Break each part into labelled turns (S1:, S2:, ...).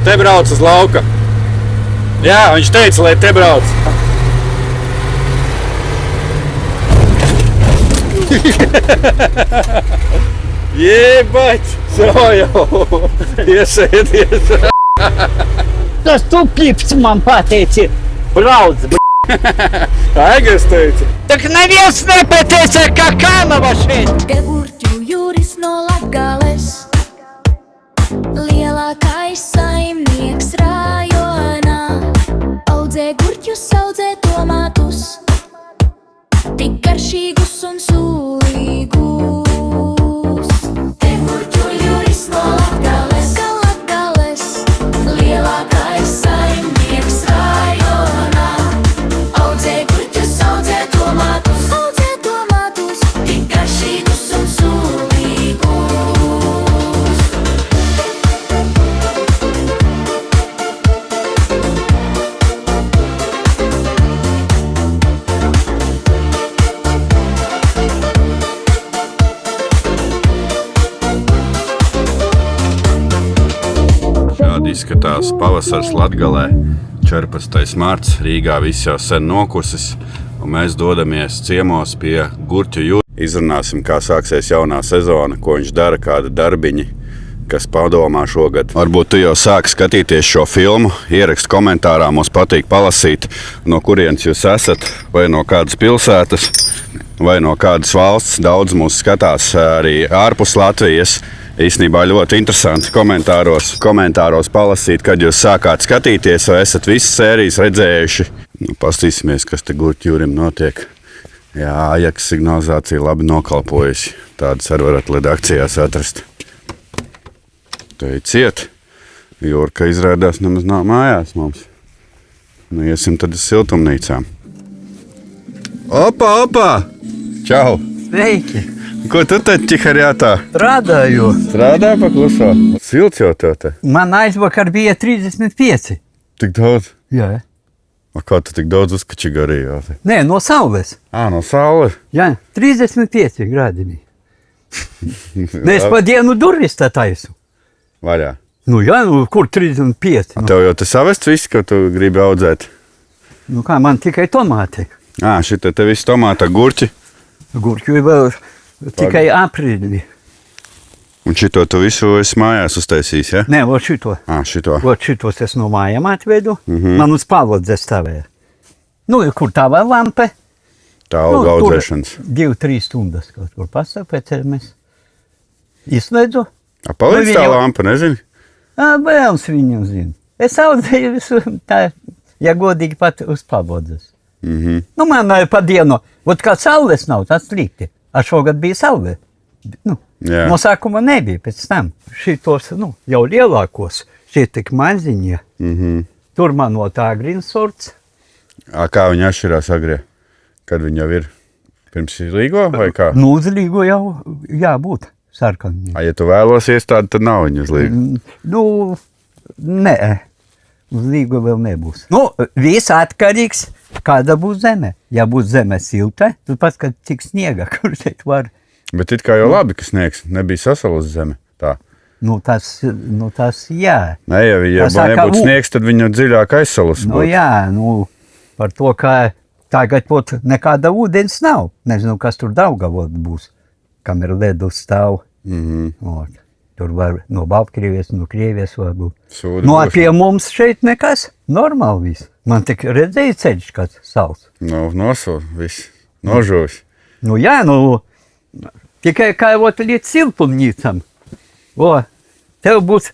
S1: Te brauc uz lauka. Jā, viņš teica, lai te brauc. Jebać! Co jau? Iesēdies!
S2: Tas tu pļips man pateici, brauc,
S1: Aigars teica.
S2: Tak neviens nepateica, ka Kanava šeit.
S3: Gurķu jūris no Latgales, lielākais saimnieks rajonā. Audzē gurķus, audzē tomātus, tik garšīgus un sūlīgus. Te gurķu jūris no Latgales, lielākais saimnieks rajonā. Audzē gurķus, audzē tomātus, tik garšīgus un sūlīgus.
S1: Šādi izskatās pavasars Latgalē. 14. marts, Rīgā viss jau sen nokusis, un mēs dodamies ciemos pie Gurķu jūras. Izrunāsim, kā sāksies jaunā sezona, ko viņš dara, kāda darbiņi, kas padomā šogad. Varbūt tu jau sāki skatīties šo filmu, ierakst komentārā, mums patīk palasīt, no kurienes jūs esat, vai no kādas pilsētas, vai no kādas valsts. Daudz mūs skatās arī ārpus Latvijas. Īstenībā ļoti interesanti komentāros palasīt, kad jūs sākāt skatīties, vai esat visas sērijas redzējuši. Pastīsimies, kas te Gurķu jūrim notiek. Jā, Ajax signalizācija labi nokalpojusi. Tādas arī varat redakcijās atrast. Te ir ciet. Jūrka izrādās nemaz nav mājās mums. Nu, iesim tad uz siltumnīcām. Opa! Čau!
S2: Sveiki,
S1: Ko tu te ķiharjātā?
S2: strādāju.
S1: Strādā pa kluso? Silts jau tev te.
S2: Man aizvakar bija 35.
S1: Tik daudz?
S2: Jā.
S1: Kā tu tik daudz uzkači garījā?
S2: Nē, no saules.
S1: No saules?
S2: Jā, 35 grādiņi. Es pa dienu durvis tā taisu.
S1: Vaļā.
S2: Nu jā, nu kur 35?
S1: Tev jau te savests viss, ko tu gribi audzēt?
S2: Nu kā, man tikai tomāti.
S1: Šita te viss tomāta gurķi.
S2: Gurķu ir vēl tikai aprīlī.
S1: Un šito tu visu esi mājās uztaisījis, ja?
S2: Nē, vot šito.
S1: Šito.
S2: Vot šitos es no mājām atvedu. Man uz palodzes stāvēja. Nu, kur tā vēl lampe?
S1: Tā auga audzēšanas.
S2: 2-3 stundas kaut kur pastāv, pēc mēs izslēdzu.
S1: Palīdz tā
S2: Viņu-
S1: lampa, nezini?
S2: Bēls viņu zina. Es audzēju visu tā, ja godīgi pat uz palodzes. Nu, man pa dienu, vot kā saules nav, tas slikti. Šogad bija saule. Nu,
S1: Jā.
S2: no sākuma nebija, pēc tam. Šitos, jau lielākos, šie tik maziņie. Tur man no tā grīnsorts.
S1: Kā viņi atšķirās agrie? Kad viņi jau ir pirms līgo vai kā?
S2: Nu, uz līgu jau jābūt sarkaniem.
S1: Ja tu vēlos iestādi, tad nav viņi uz līgu.
S2: Nu, nē, uz līgu vēl nebūs. Nu, viss atkarīgs, kāda būs zeme. Ja būs zeme silta, tad paskat, cik sniega, kur šeit var.
S1: Bet it kā jau labi, ka sniegs nebija sasalus zeme. Tā.
S2: Nu, tas jā.
S1: Nē, ja
S2: Tā saka,
S1: nebūtu sniegs, tad viņu dziļāk aizsalus
S2: Nu,
S1: būtu.
S2: jā, par to, ka tagad pot nekāda ūdens nav. Nezinu, kas tur Daugavot būs, kam ir ledus stāv. Ot, tur var no Baltkrievijas, no Krievijas varbūt.
S1: Sūdi
S2: Nu,
S1: droši.
S2: pie mums šeit nekas, normāli viss. Man tik redzēja ceļš, kāds sauc.
S1: Nosūd, viss. Nožūs.
S2: Nu, jā, tikai kā līdz siltumnīcam. Tev būs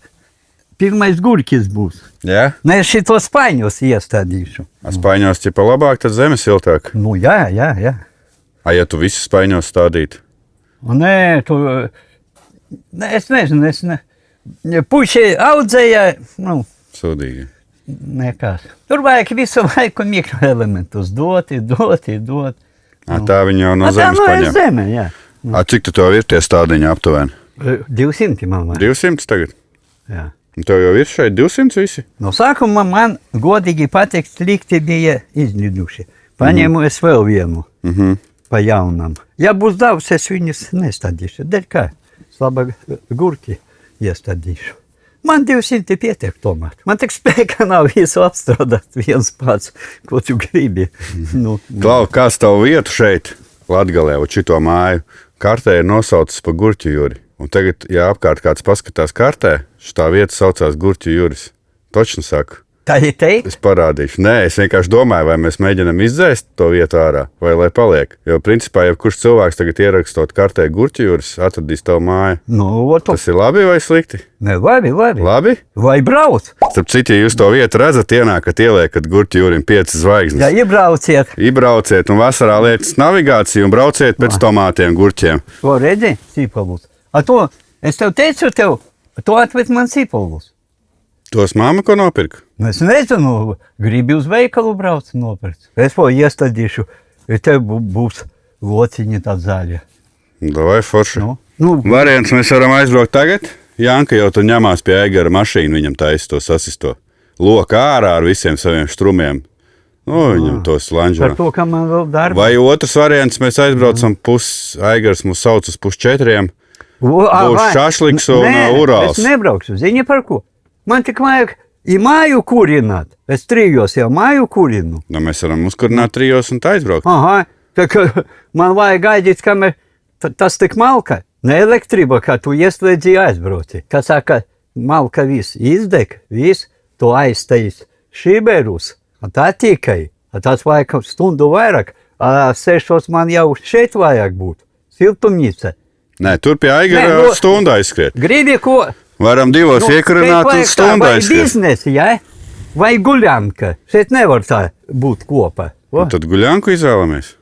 S2: pirmais gurķis būs.
S1: Jā?
S2: Ne, es šito spaiņos iestādīšu.
S1: Spaiņos ķipa labāk, tad zeme siltāk.
S2: Nu, jā.
S1: Ja tu visu spaiņos stādītu?
S2: Nē, es nezinu, puši audzēja,
S1: Sūdīgi.
S2: nekas. Tur vajag visu laiku mikroelementus dot.
S1: Tā viņa jau no
S2: Tā
S1: zemes
S2: no
S1: paņem.
S2: zeme, jā.
S1: Cik tu tev ir tie stādiņi aptuveni?
S2: 200 man vajag.
S1: 200 tagad?
S2: Jā.
S1: Un tev jau ir šeit 200 visi?
S2: No sākuma man godīgi pateikt, slikti bija izliduši. Paņēmu es vēl vienu pa jaunam. Ja būs daudz, es viņus nestādīšu. Dēļ kā? Slaba gurķi iestādīšu. Man 200 pietiek tomēr. Man tik spēka nav visu apstrādāt viens pats, ko tu gribi. Nu,
S1: Klau, kāds tavu vietu šeit, Latgalē, un šito māju kartē ir nosaucis pa Gurķu jūri. Un tagad, ja apkārt kāds paskatās kartē, šitā vieta saucās Gurķu jūris. Točni saku.
S2: tā ir teikt.
S1: Es parādīšu. Nē, es vienkārši domāju, vai mēs mēģinām izdzēst to vietu ārā, vai lai paliek. Jo, principā, ja kurš cilvēks tagad ierakstot kartē Gurķu jūras, atradīs tavu māju.
S2: Nu, to.
S1: Tas ir labi vai slikti?
S2: Ne, labi.
S1: Labi?
S2: Vai brauc?
S1: Starp citu, ja jūs to vietu redzat, ienākat, ieliekat Gurķu jūrim 5 zvaigznes.
S2: Ja iebrauciet,
S1: Iebrauciet un vasarā lietas navigāciju un brauciet pēc tomātiem, gurķiem.
S2: to redzi, sīpolus. A to, es tev teicu, to atved man sīpolus.
S1: Tos māma ko nopirka?
S2: Es nezinu, gribi uz veikalu braukt nopirkt. Es to iestādīšu, ja tev būs lociņi tā zaļa.
S1: Vai forši?
S2: Nu,
S1: Variants mēs varam aizbraukt tagad. Janka jau tur ņemās pie Eigara mašīnu, viņam taisa to sasisto. Loka ārā ar visiem saviem strumiem. Nu, viņam tos
S2: par
S1: lanžurā.
S2: to, ka man vēl darba.
S1: Vai otrs variants, mēs aizbraucam Eigars mūs sauc uz 3:30. Būs šašliks un Urāls.
S2: Es nebraukšu, zini par ko? Man tik vajag i māju kurināt. Es 3 jau māju kurinu.
S1: Nu, mēs varam uzkurināt 3 un tā aizbraukt.
S2: Aha, tā kā man vajag gaidīt, kamēr tas tik malka. Ne elektrība, kā tu ieslēdzi aizbrauci. Kā saka, malka viss izdeg, viss, tu aiztais šiberus. Tā tikai. Tas vajag stundu vairāk. 6 man jau šeit vajag būt. Siltumnīca.
S1: Nē, tur pie Eigara stundu aizskriet.
S2: Gribi ko?
S1: Varam 2 iekurināt un stundu
S2: Vai
S1: aizskriet.
S2: biznesi, ja? Vai guļanka? Šeit nevar tā būt kopā.
S1: Un tad guļanku izvēlamies.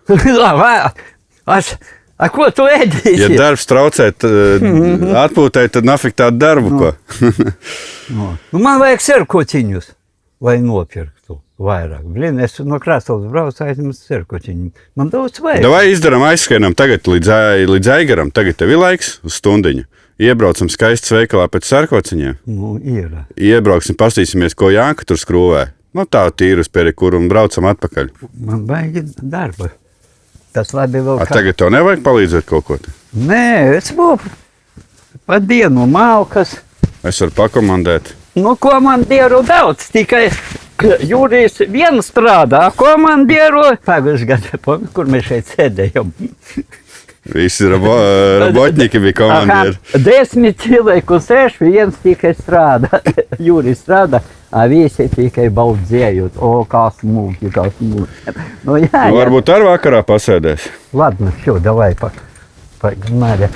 S2: Ko tu ēdīsi?
S1: Ja darbs traucē atpūtai, tad nafik tādu darbu, ko.
S2: Nu, man vajag serkociņus, lai nopirktu vairāk. Blin, es no Krasovas braucu aizņemt serkociņu. Man daudz vajag.
S1: Vai izdaram aizskrienam tagad līdz Eigaram, tagad tev ir laiks uz stundiņu. Iebraucam skaistas veikalā pēc sarkociņiem.
S2: Nu, ir.
S1: Iebrauksim, pastīsimies, ko Jānka tur skrūvē. Nu tā tīri uz perikuru un braucam atpakaļ.
S2: Man vajag darba. Tas labi vēl
S1: A, tagad tev nevajag palīdzēt kaut ko?
S2: Nē, es būtu pa dienu malkas.
S1: Es varu pakomandēt.
S2: Nu, komandieru daudz, tikai Jurijs vien strādā. Komandieru pagājušajā gadā, kur mēs šeit sēdējām.
S1: Visi robotņiki bija komandieri.
S2: 10 cilvēku sēž, viens tikai strādā. Jurijs strādā, a visi tikai baudzējot. O, kā smūgi. Nu, jā.
S1: Varbūt ar vakarā pasēdēs.
S2: Ладно, все, давай погнали.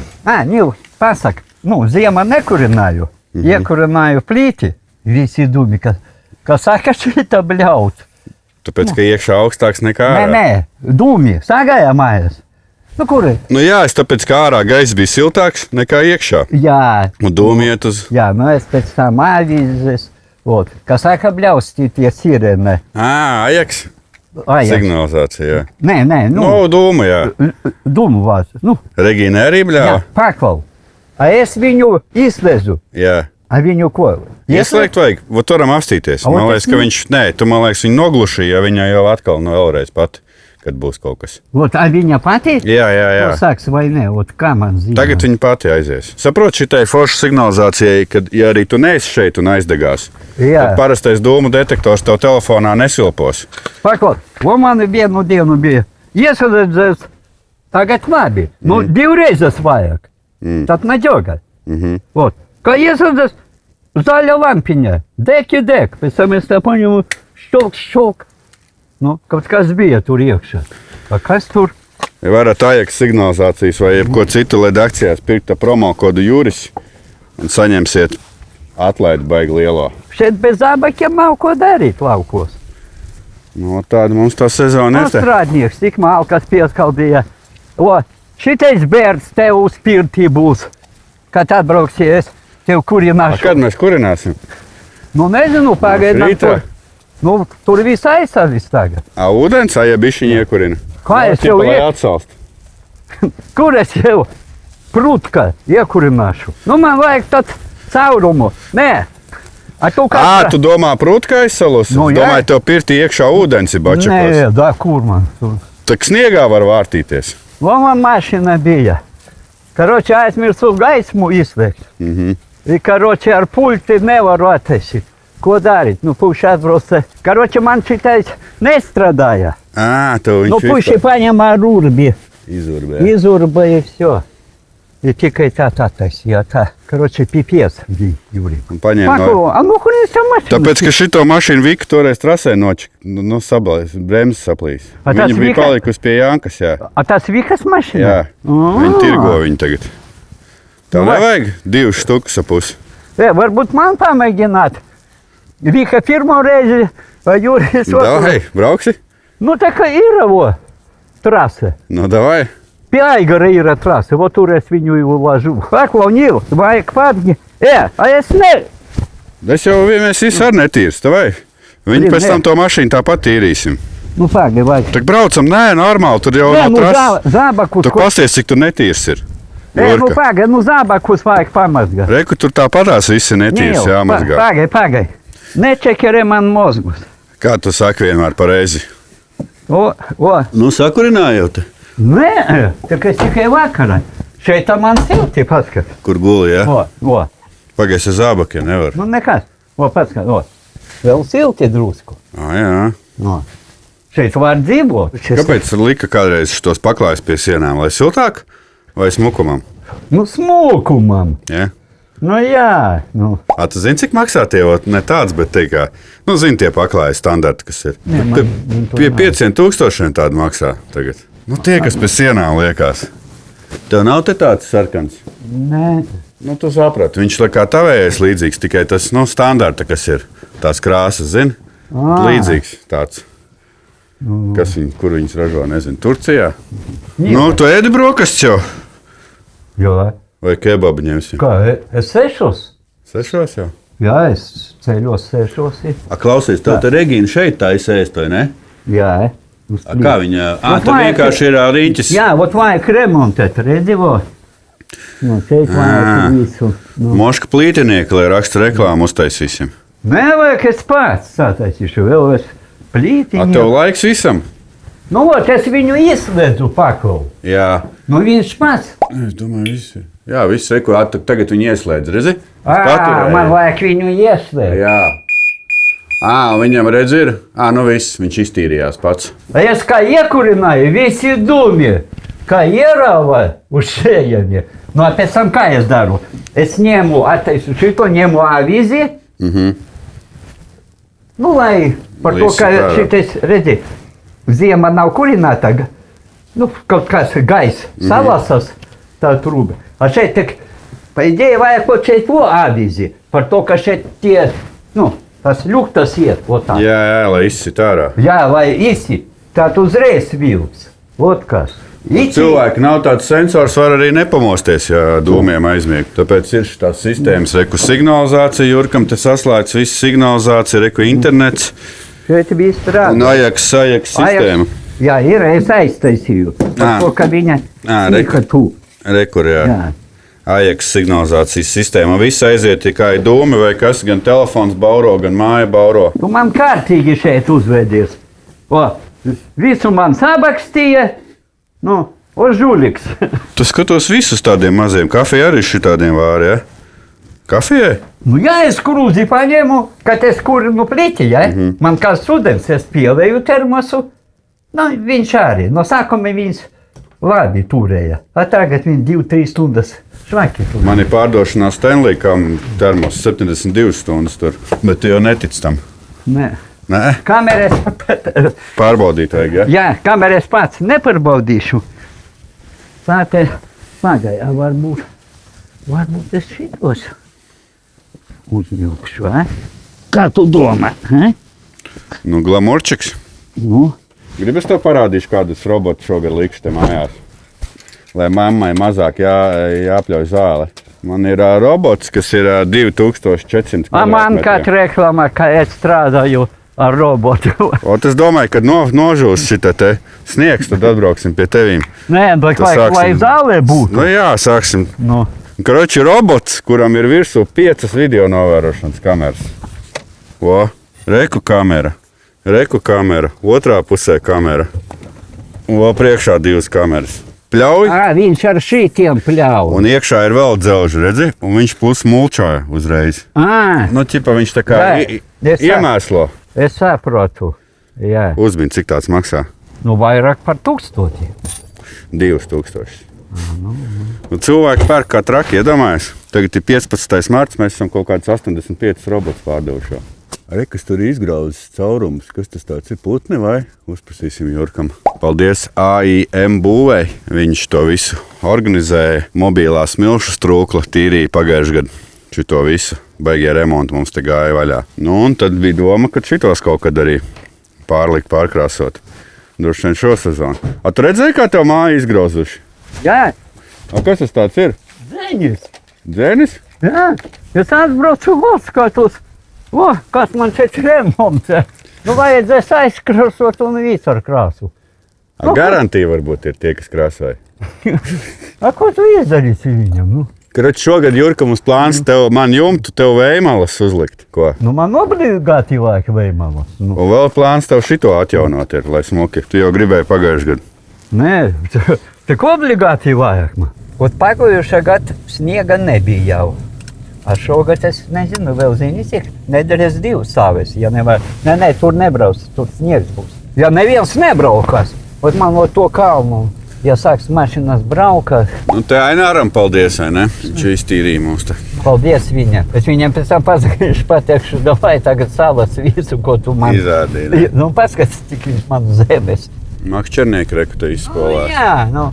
S2: Нил, пасак, ну, зима не куринаю. Я куринаю плīti. Visi dumi, ka saka, šita bļaut.
S1: Tāpēc, ka iekšā augstāks nekā ārā.
S2: Nē, dumi, sagāja mājas. Nu, kuri?
S1: Nu jā, es tāpēc, ka ārā gaiss bija siltāks nekā iekšā.
S2: Jā,
S1: Un dūmi iet uz...
S2: nu es pēc tam avīzes. Ot, ka saka, bļausti tie sirene.
S1: Ajaks. Signalizācija, jā.
S2: Nē,
S1: Nu,
S2: nu,
S1: dūma, jā.
S2: dumu vārds. Nu,
S1: Regīna arī
S2: jā,
S1: bļāva.
S2: pakval. A es viņu izlezu.
S1: Jā.
S2: A viņu ko?
S1: Ieslēgt vajag, vot varam apstīties.
S2: A,
S1: Man
S2: ot,
S1: liekas,
S2: es
S1: ka
S2: ne-
S1: viņš, nē, tu man liekas, viņu noglušīja, ja viņa jau atkal no vēlreiz pat, kad būs kaut kas.
S2: Ot, a viņa pati?
S1: Jā.
S2: Sāks vai ne? Ot, kā man zina?
S1: Tagad viņa pati aizies. Saprot, šitai forša signalizācijai, kad, ja arī tu neesi šeit un aizdegās,
S2: Jā.
S1: tad parastais dūmu detektors tev telefonā nesilpos.
S2: Pakot, o man vienu dienu bija. Iesadzēs, tagad labi. Nu, 2 reizes vajag. Tad neģoga. Ot, kā iesadzēs, zaļa lampiņa. Deg. Pēc tam es tā paņemu šok. Nu, kaut kas bija tur iekšā. A kas tur?
S1: Ja varat Ajaks signalizācijas vai jebko citu LED akcijās pirkt ar promo kodu Juris un saņemsiet atlaidi baigi lielo.
S2: Šeit bez abakiem nav ko darīt laukos.
S1: Nu, tāda mums tā sezona ir. te.
S2: Strādnieks, tik malkas pieskaldīja. O, šitais bērns tev uz pirtī būs. Kad atbrauksies, tev
S1: A,
S2: kurināšu.
S1: kad mēs kurināsim?
S2: Nu, nezinu, pagaidām.
S1: rītā.
S2: Tur viss aizsāvis tagad.
S1: Ūdens, ja bišķiņi iekurina.
S2: Kā es jau
S1: Lai atsalst.
S2: Kur es jau prutka iekurināšu? Nu, man vajag tad caurumu. Nē. A tu kā...
S1: Tu domā prūtka aizsalos?
S2: Nu, jā.
S1: Domāju, tev pirtī iekšā ūdens ir bačakos.
S2: Nē, da, kur man?
S1: Tak sniegā var vārtīties.
S2: Man mašīna bija. Karoči, aizmirsu gaismu izslēgt. Karoči, ar pulti nevaru attaisīt. Ko darīt? Nu, puši atbrauc. Karoči, man šitais nestrādāja.
S1: To viņš
S2: Nu, puši paņem ar urbi.
S1: izurbē.
S2: Izurba и все. И tikai tā attaisīja. Tā. Karoči, pipies bija Jurim.
S1: Un paņēma no...
S2: Paku, a nu, kur es tam mašīnu?
S1: Tāpēc, ka šito mašīnu Vika toreiz trasē sablēs, bremzes saplīs.
S2: A tas
S1: Viņa bija
S2: Vika-
S1: palikusi pie Jankas, jā.
S2: A tas Vikas mašīna?
S1: Jā, viņi tirgo viņu tagad. Tev
S2: Nu, vai-
S1: nevajag 2 štukas ap pusi.
S2: Varbūt man pamēģināt. Vika pirmo reizi, a Juris otru.
S1: Davai, brauksi?
S2: Nu, tā kā ir vo trase.
S1: Nu, davai.
S2: Pie Aigara ir trase, vo tur es viņu uložu. Paku, Nīl, vajag pārņi. A es ne...
S1: Es jau mēs visi ar netīrs, davai. Viņi
S2: Nē.
S1: pēc tam to mašīnu tāpat tīrīsim.
S2: Nu, pagaidi, vajag.
S1: Tak braucam, nē, normāli, tur jau
S2: Nē,
S1: nav
S2: nu,
S1: trases.
S2: zābakus,
S1: Tu pasties, cik tur netīrs ir.
S2: nu,
S1: Jurka.
S2: pagaidi, nu, zābakus vajag pamazgāt.
S1: Reku, tur tāpatās visi netīrs jāmazgā.
S2: Pagaidi. Nečekerē man mozgus.
S1: Kā tu saki vienmēr pareizi?
S2: O,
S1: Nu, sakurināja jau te.
S2: nē, tā kā es tikai vakarā. Šeit tā man silti paskat.
S1: Kur guli, jā?
S2: O,
S1: Pagaies ar zābakiem, nevar.
S2: nu nekas. O, paskat, vēl silti drusku.
S1: Jā.
S2: O. Šeit var dzīvot.
S1: Kāpēc lika kādreiz šitos paklājus pie sienām? Lai siltāk vai smukumam?
S2: Nu, smukumam.
S1: Ja?
S2: Nu, jā. Nu.
S1: Tu zini, cik maksā tie, ne tāds, bet te kā, nu, zini tie paklāji standarti, kas ir.
S2: Nē, man-
S1: Te
S2: man to
S1: pie
S2: nav.
S1: 500,000 tādu maksā tagad. Nu, tie, kas pie sienām liekas. Tev nav te tāds sarkans?
S2: Nē.
S1: Nu, tu saprati, viņš ir kā tavējais līdzīgs, tikai tas, nu, standarta, kas ir. Tās krāsas, zini? Līdzīgs tāds. Kas viņi, kur viņas ražo, nezinu, Turcijā? Nu, tu ēdi brokastis jau.
S2: Jo.
S1: Vai kebabu ņemsim?
S2: Kā, es 6.
S1: 6 jau.
S2: Jā, es ceļos 6.
S1: Klausies, tev te Regīna šeit taisēs, vai ne?
S2: Jā.
S1: Kā viņa?
S2: Ot,
S1: Tur
S2: vajag-
S1: vienkārši ir rīķis.
S2: Jā, vot vajag remontēt, redzi, vot. Nu, šeit vajag visu. Nu.
S1: Moška plītinieki, lai raksta reklāmu uztaisīsim.
S2: Nevajag es pats sataisīšu, vēl es
S1: A, tev
S2: plītiņu.
S1: laiks visam?
S2: Nu, vot, es viņu izslēdzu pakalu.
S1: Jā.
S2: Nu, viņš pats.
S1: Es domāju, visi. Jā, viss reku, tagad viņi ieslēdz, redzi?
S2: Man vajag viņu ieslēgt.
S1: Jā. Viņam redz ir. Nu viss, viņš iztīrījās pats.
S2: Es kā iekurināju, visi dūmi, kā ierāva uz šejami. Nu, a pēc tam kā es daru? Es ņemu, attaisu šito, ņemu avīzi. Nu, lai par to,
S1: Visu
S2: ka
S1: tā.
S2: šitais, redzi, ziema nav kurināta, nu, kaut kas gaiss salasas, tā trūba. A šeit tik, pa ideja vajag kaut šeit to avīzi, par to, ka šeit tie, nu, tas ļuktas iet, o tā.
S1: Jā, lai izsit ārā.
S2: Jā, lai isi, tā tu uzreiz vilks. Ot kas.
S1: Cilvēki nav tāds sensors, var arī nepamosties, ja dūmiem aizmiegt. Tāpēc ir šīs sistēmas, reku signalizācija, Jurkam te saslēdz visu signalizāciju, reku internets
S2: Šeit bija strādā.
S1: un Ajax sistēma.
S2: Jā, ir, es aiztaisīju. Par to, ka viņa tika tu.
S1: Rekur, jā.
S2: Jā.
S1: Ajax signalizācijas sistēma. Viss aiziet tikai dūmi vai kas, gan telefons bauro, gan māja bauro.
S2: Tu man kārtīgi šeit uzvedies. O, visu man sabakstīja, nu, o žuliks.
S1: Tu skatos visus tādiem maziem. Kafija arī šitādiem vāri, ja? Kafijai?
S2: Nu, jā, es krūzi paņēmu, kad es kurinu plīti, ja? Man kā students, es pielēju termosu. Nu, viņš arī, no sākuma viņš labi turēja. A tagad viņš 2-3 stundas švaki turēja.
S1: Man ir pārdošanā Stanley, kam termos 72 stundas tur. Bet tu jau netic tam.
S2: Nē.
S1: Nē?
S2: Kameras,
S1: Pārbaudīt vajag, ja?
S2: jā, kameras pats nepārbaudīšu. Tā te, pagaid, varbūt es šitos uzvilkšu, Kā tu domā,
S1: Nu, glamurčiks.
S2: Nu,
S1: Gribas tev parādīšu, kādus robotus šogad likšu te mājās. Lai mammai mazāk jāpļauj zāle. Man ir robots, kas ir 2400
S2: a man
S1: kvadrātmetriem.
S2: kā reklama, ka es strādāju ar robotu.
S1: Ot, es domāju, kad nožūs šita te sniegs, tad atbrauksim pie tevīm.
S2: Nē, bet
S1: Tad
S2: vajag, lai
S1: sāksim.
S2: zālē būtu.
S1: Nu jā, sāksim.
S2: Nu,
S1: Kroči robots, kuram ir virsū 5 video novērošanas kameras. O, reku kamera, otrā pusē kamera. O, priekšā 2 kameras. pļauj,
S2: Viņš ar šītiem pļauj.
S1: un iekšā ir vēl dzelži, redzi? Un viņš pusmulčāja uzreiz. Nu, ķipa viņš tā kā iemēslo.
S2: Es saprotu. Jā.
S1: Uzmini, cik tāds maksā?
S2: Nu, vairāk par 1000.
S1: 2000. Nu, cilvēki pērk kā traki, iedomājies. Tagad ir 15. marts, mēs esam kaut kādus 85 robotus pārdevuši. Arī kas tur ir izgrauzis caurumus, kas tas tāds ir, putni vai? Uzprasīsim Jurkam. Paldies AIM būvei. Viņš to visu organizēja. Mobilā smilšu strūkla tīrīja pagājušajā gadā. Šito visu baigie remonti mums te gāja vaļā. Nu, un tad bija doma, ka šitos kaut kad arī pārkrāsot. Droši vien šo sezonu. A, tu redzēji, kā tev māja izgrauzuši?
S2: Jā,
S1: A, kas tas tāds ir?
S2: Zeņus.
S1: Dzēnis?
S2: Jā, es atbraucu atskatos. Kas man šeit remonts. Nu, vajadzēs aizkrāsot un visu ar krāsu.
S1: A, garantija varbūt ir tie, kas krāsoja.
S2: A, ko tu izdarīsi viņam? Nu?
S1: Kroč, šogad Jurka mums plāns man jumtu, tev vējmalas uzlikt. Ko?
S2: Nu, man obligāti vajag veimalas. Nu.
S1: Un vēl plāns tev šito atjaunot ir, lai smuki. Tu jau gribēji pagājušajā gadā.
S2: Nē, tik obligāti vajag man. Ot pagājušā gada sniega nebija jau. A šogad es nezinu, vēl zini, cik nedēļas 2 stāvēs. Ja nevar, nē, tur nebrauc, tur sniegs būs. Ja neviens nebraukas, ot man ot to kalnu, ja sāks mašinas braukt.
S1: Nu, te Aināram paldies, vai ne? Viņš iztīrīja mums te.
S2: Paldies viņam. Es viņam pēc tam pasakišu, pateikšu, davai tagad salas visu, ko tu man...
S1: Izrādīja, ne?
S2: Nu, paskats, cik viņš man zemes.
S1: Makšķernieki reku te izspolās.
S2: Jā, nu,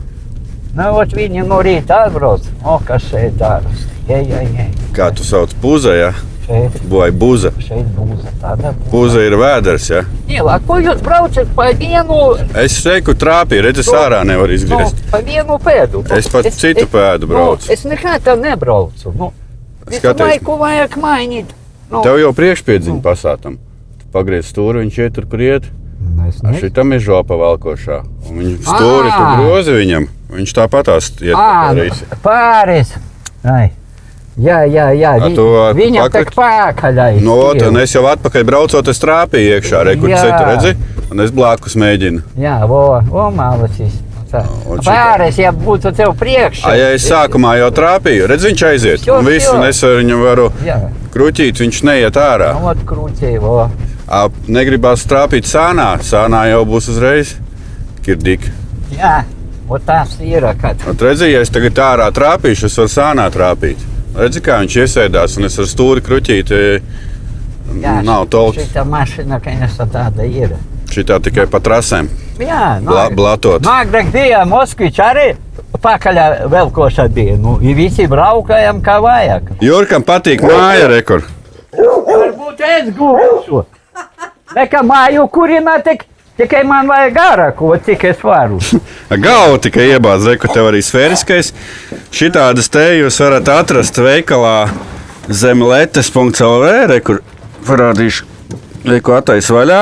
S2: ot viņi no rīta atbrauc. O, kas šeit dāras. Jei.
S1: Kā tu sauc Puza, ja?
S2: Šeit,
S1: Vai Buza?
S2: šeit būza tāda.
S1: Puza ir vēders, ja?
S2: Ielā, ko jūs braucat pa vienu...
S1: Es reiku trāpīju, redzi, sārā nevar izgriezt.
S2: Pa vienu pēdu.
S1: Es pat citu pēdu braucu.
S2: Es nekā tā nebraucu. Visu
S1: Skaties.
S2: laiku vajag mainīt.
S1: Tev jau priekšpiedziņu pasātam. Tu pagriez stūri, viņš iet tur, kur iet.
S2: Es
S1: A šitam ir žopa velkošā. Un viņš stūri tu grozi viņam. Viņš tāpatās iet pārīs.
S2: Pāris. Ai. Jā.
S1: tu
S2: Viņam
S1: pakaļ-
S2: tak pākaļai.
S1: Nu, un es jau atpakaļ braucot, es trāpīju iekšā, reku
S2: Jā.
S1: citu redzi. Un es blākus mēģinu.
S2: Jā, malacis.
S1: Un šitā.
S2: Pāris, ja būtu tev priekšā.
S1: A, ja es sākumā jau trāpīju, redz, viņš aiziet. Un viss, un es ar viņu varu
S2: Jā.
S1: kruķīt, viņš neiet ārā.
S2: Ot krūcī,
S1: A, negribās trāpīt sānā. Sānā jau būs uzreiz kirdik.
S2: Jā, ot tās ir, kad...
S1: Un redzi, ja es tagad ārā trāpīšu, es varu sānā trāpīt. Redzi, kā viņš iesēdās, un es ar stūri kruķīt,
S2: Jā,
S1: nav tolks.
S2: šita mašina, конечно, tāda ir.
S1: Šitā tikai pa trasēm
S2: Jā,
S1: blatot.
S2: Agrāk bija Moskvič arī pakaļā velkoša bija. Nu, i visi braukājam kā vajag.
S1: Jurkam patīk māja, rekord.
S2: Varbūt es gūšu. Nekā māju kurināt, tikai man vajag garāku, cik es varu.
S1: Galvu tikai iebāz, reku tev arī sfēriskais. Šitādas te jūs varat atrast veikalā zemletes.lv, rekur parādīšu, reku attais vaļā,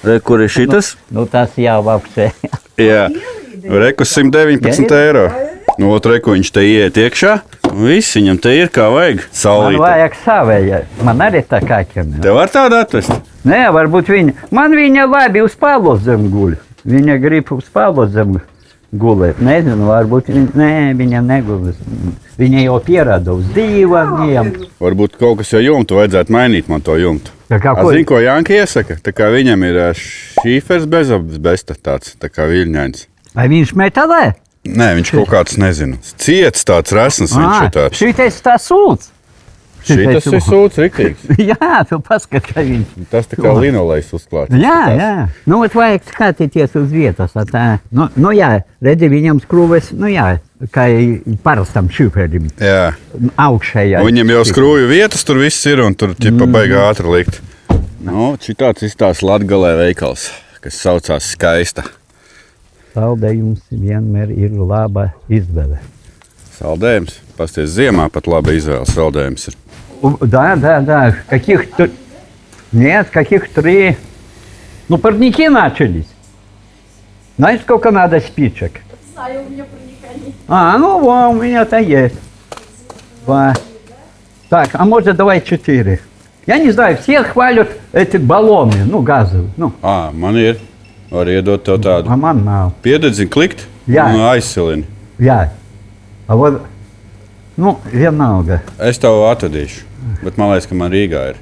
S1: rekur ir šitas.
S2: Nu, tas jau apsē.
S1: Jā, reku 119 eiro. Nu, ot, reku viņš te iet iekšā, un viss viņam te ir kā vajag.
S2: Man
S1: Saulīte.
S2: vajag savējai. Man arī tā kā ķemē.
S1: Tev var tādu atvest?
S2: Nē, varbūt viņa. Man viņa labi uz palozem guļ. Viņa grib uz palozem gulēt. Nezinu, varbūt viņa negulēs. Viņa jau pierāda uz divaniem.
S1: Varbūt kaut kas jau jumtu, vajadzētu mainīt man to jumtu.
S2: Tā kā ko?
S1: Zini, ko Janka iesaka? Tā kā viņam ir šīfers bezabsta tāds, tā kā viļņains.
S2: Vai viņš metālē?
S1: Nē, viņš kaut kāds, nezinu, ciets tāds resns viņš ir tāds.
S2: Šitais tas sūds.
S1: Šitas ir sūds riktīgs.
S2: Jā, tu paskat, kā viņš.
S1: Tas tā kā linolejs uzklāts.
S2: Jā. Nu, ot vajag skatīties uz vietas. Tā. Nu jā, redzi, viņam skrūves, nu jā, kā parastam šūperim.
S1: Jā.
S2: Augšējā.
S1: Viņam jau skrūju vietas tur viss ir un tur ķipa baigā ātri likt. Nu, šitāds izstās Latgalē veikals, kas saucās Skaista.
S2: Saldējums vienmēr ir laba izvēle.
S1: Saldējums. Pasties, ziemā pat laba izvēle saldējums ir.
S2: Да. Каких-то... Нет, каких 3... Ну, парники начались. Знаешь, сколько надо спичек?
S4: Знаю, у меня парника нет.
S2: У меня-то есть. 2. Так, а может, давай 4. Я не знаю, все хвалят эти баллоны, газовые.
S1: Man ir. Var iedot tev tādu.
S2: А man nav.
S1: Piededzini klikt.
S2: Jā,
S1: Nu, aizsilini.
S2: jā. Vot, nu, vienalga.
S1: Es tev atvedīšu. Bet man liekas, ka man Rīgā ir.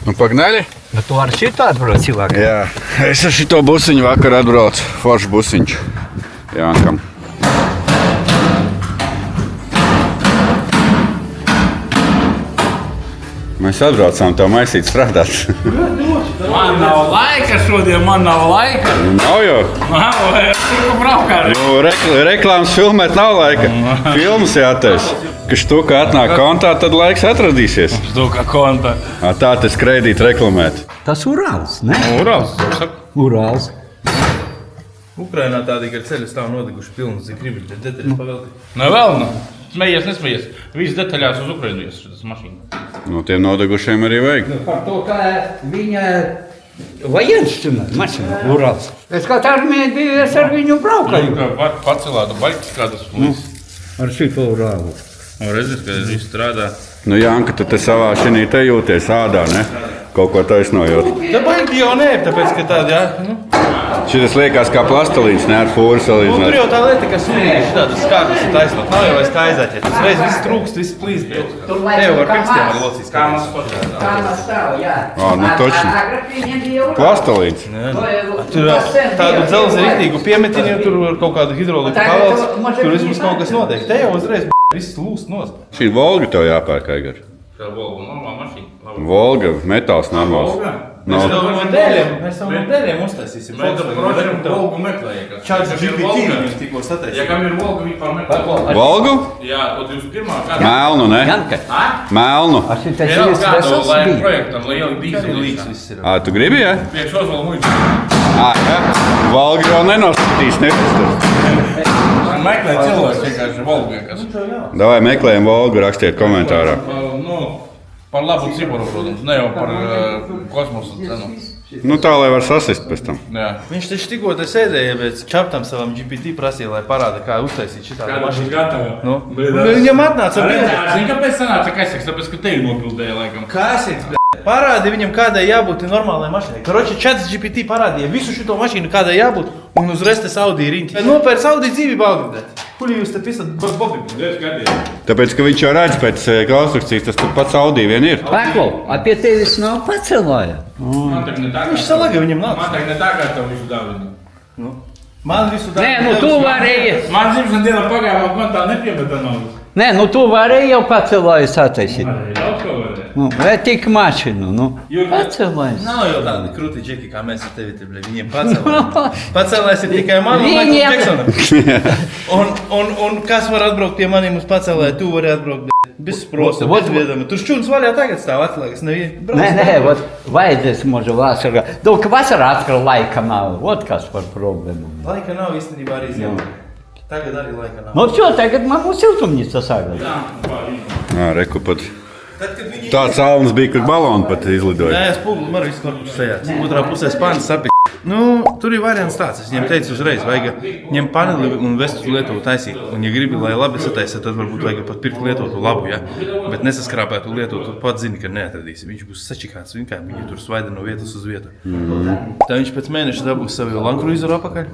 S1: Nu, pagnaļi?
S2: Bet tu ar šitā atbrauc cilvēku?
S1: Jā, es ar šito busiņu vakar atbraucu. Foršs busiņš. Jānkam. Mēs atbraucām tev maisīt strādāt.
S5: Man nav laika šodien, man nav laika.
S1: Nav jau.
S5: Nav, tiku braukāt.
S1: Nu, reklāmas filmēt nav laika. Filmas jātais. Ka štuka atnāk kontā, tad laiks atradīsies.
S5: Štuka konta.
S1: Tā tas kreidīt reklamēt.
S2: Tas Urāls, ne?
S5: Urāls, saka.
S2: Urāls.
S6: Ukrainā tādi, ka ar ceļu stāv nodiguši pilnas, cik gribi, bet detaļas pavēlti.
S5: Ne vēl, nu. Smējies, nesmējies. Viss detaļās uz Ukrainu ies šitas mašīna.
S1: No tiem nodegušiem arī vajag.
S2: Par to, ka viņa vajenšķina mašīna Urāls. Es kā armija bija, es ar viņu braukāju.
S5: Kā var pacelāt, baļķis kādas līdz.
S2: Ar šito Urālu.
S5: Un redzes, ka viss strādā.
S1: Nu, Janka, tu te savā šinī te jūties ādā, ne? Kaut ko taisnojot.
S6: Tā baigi jau nē, tāpēc, ka tādi, jā, nu.
S1: Šitas liekas kā plastelīns, ne ar fūru
S6: Nu, tur
S1: salīdzināt.
S6: jau tā lieta, ka smīgi šitādas skārtas ir taisnot. Nav jau vairs kā aizaķēt. Tas reiz viss trūkst, viss plīst. Te jau var pirkstiem ar locīs.
S5: Kā mums pašā.
S2: Kā tas stāv, jā.
S1: Nu točni. Plastelīns.
S6: Tur tādu dzelzi rītīgu piemetini, tur ar kaut kādu hidroliku pavalds. Tur vismaz kaut kas notiek. Te jau uzreiz viss lūst nost.
S1: Šī Volga tev jāpērk, Aigar.
S5: Tā Volga normāla mašīna. Labi.
S1: Volga, metāls normāls.
S5: Volga?
S6: Mēs
S1: No.
S6: tam modeļiem uztaisīsim.
S5: Mēs tam prošam Volgu meklēja.
S6: Čāds GPT viņam tikko
S5: Ja
S6: sataisīja.
S5: kam ir Volga, viņi pārmeklē.
S1: Volgu?
S5: Jā, to 21. kādā.
S1: Melnu, ne?
S2: Janka,
S1: Melnu.
S2: ar šitais
S5: Jā,
S2: ir
S5: kādu,
S2: vesels
S5: lai
S2: bija.
S5: projektam, lai ielikt
S6: Līdz
S5: dīzeļu.
S6: viss ir.
S1: Tu gribi, ja?
S5: Priekš Ozvala muļķi.
S1: Ja? Volga jau nenostatīs, nepastāv.
S5: Meklē cilvēks vienkārši Volgu vienkārši.
S1: Davai meklējam Volgu, rakstiet komentārā.
S5: Nu, par labu ciparu, protams, ne jau par kosmosa cenu.
S1: Nu tā, lai var sasist pēc tam.
S5: Jā.
S6: Viņš taču tikko te sēdēja, bet čaptam savam GPT prasīja, lai parāda, kā uztaisīt šitādu mašīnu.
S5: gatava?
S6: Nu, viņam atnāca bildi.
S5: Zini, kāpēc sanāca kaiseks? Tāpēc, ka tevi nopildēja laikam.
S6: Kāsiks, bļ. Parādi viņam, kādai jābūt normālai mašīnai. Karoči, čats GPT parādīja visu šito mašīnu, kādai jābūt, un uzreiz tas Audi riņķi. Nopērts Audi dzīvību augstēt. Kuli jūs te pisat bobi?
S1: Tāpēc, ka viņš jau redz pēc konstrukcijas, tas pats Audi vien ir.
S2: Paklau, apie tevis nav pacelāja.
S5: Man tak ne tā,
S6: Viņš salaga viņam nāk.
S5: Man tak ne tā, kā tev visu dāvinu.
S6: Man visu dara.
S2: Nē, nu tu varēji.
S5: Man dzimšanas diena pagājumā, man tā nepiemeta naudas.
S2: Nē, nu tu varēji jau pacelājas attaisīt.
S5: Daudz ko varēja.
S2: Nu, vai tik mašīnu, nu. Pacelājas.
S6: Nav jau tādi krūti džeki, kā mēs ar tevi te, bļa, viņiem pacelājam. Pacelājs ir tikai man un Michael
S2: Viņiem.
S6: Jacksonam. Un kas var atbraukt pie maniem uz pacelāju, tu vari atbraukt, bļa, bez sprosta,
S2: Vot-
S6: bez viedama. Tur šķūns vaļā tagad stāv atslēgas, nevienu.
S2: Nē, vot vajadzēs možda vasarā. Dok vasarā atkal laika nav. Vot kas par problēmu.
S6: Laika nav īstenībā arī ziemā. Tagad arī laika nav.
S2: Nu, čo, tagad man būs siltumnīca sākās.
S1: Reku pat.
S6: Tad, kad viņi...
S1: Tāds alums bija, kad balonu pat izlidoja.
S6: Nē, spūguli man viss korpus sejās. Otrā pusē spānis sapi. Nu, tur ir variants tāds. Es viņiem teicu uzreiz, vajag ņemt paneli un vest uz Lietuvu taisīt. Un, ja gribi, lai labi sataisa, tad varbūt vajag pat pirkt lietotu labu, ja? Bet nesaskrāpētu lietotu, tu pats zini, ka neatradīsi. Viņš būs sačikāts, viņi tur svaida no vietas uz vietu. Tā viņš pēc mēneša dabūs savu Land Cruiseru apakaļ.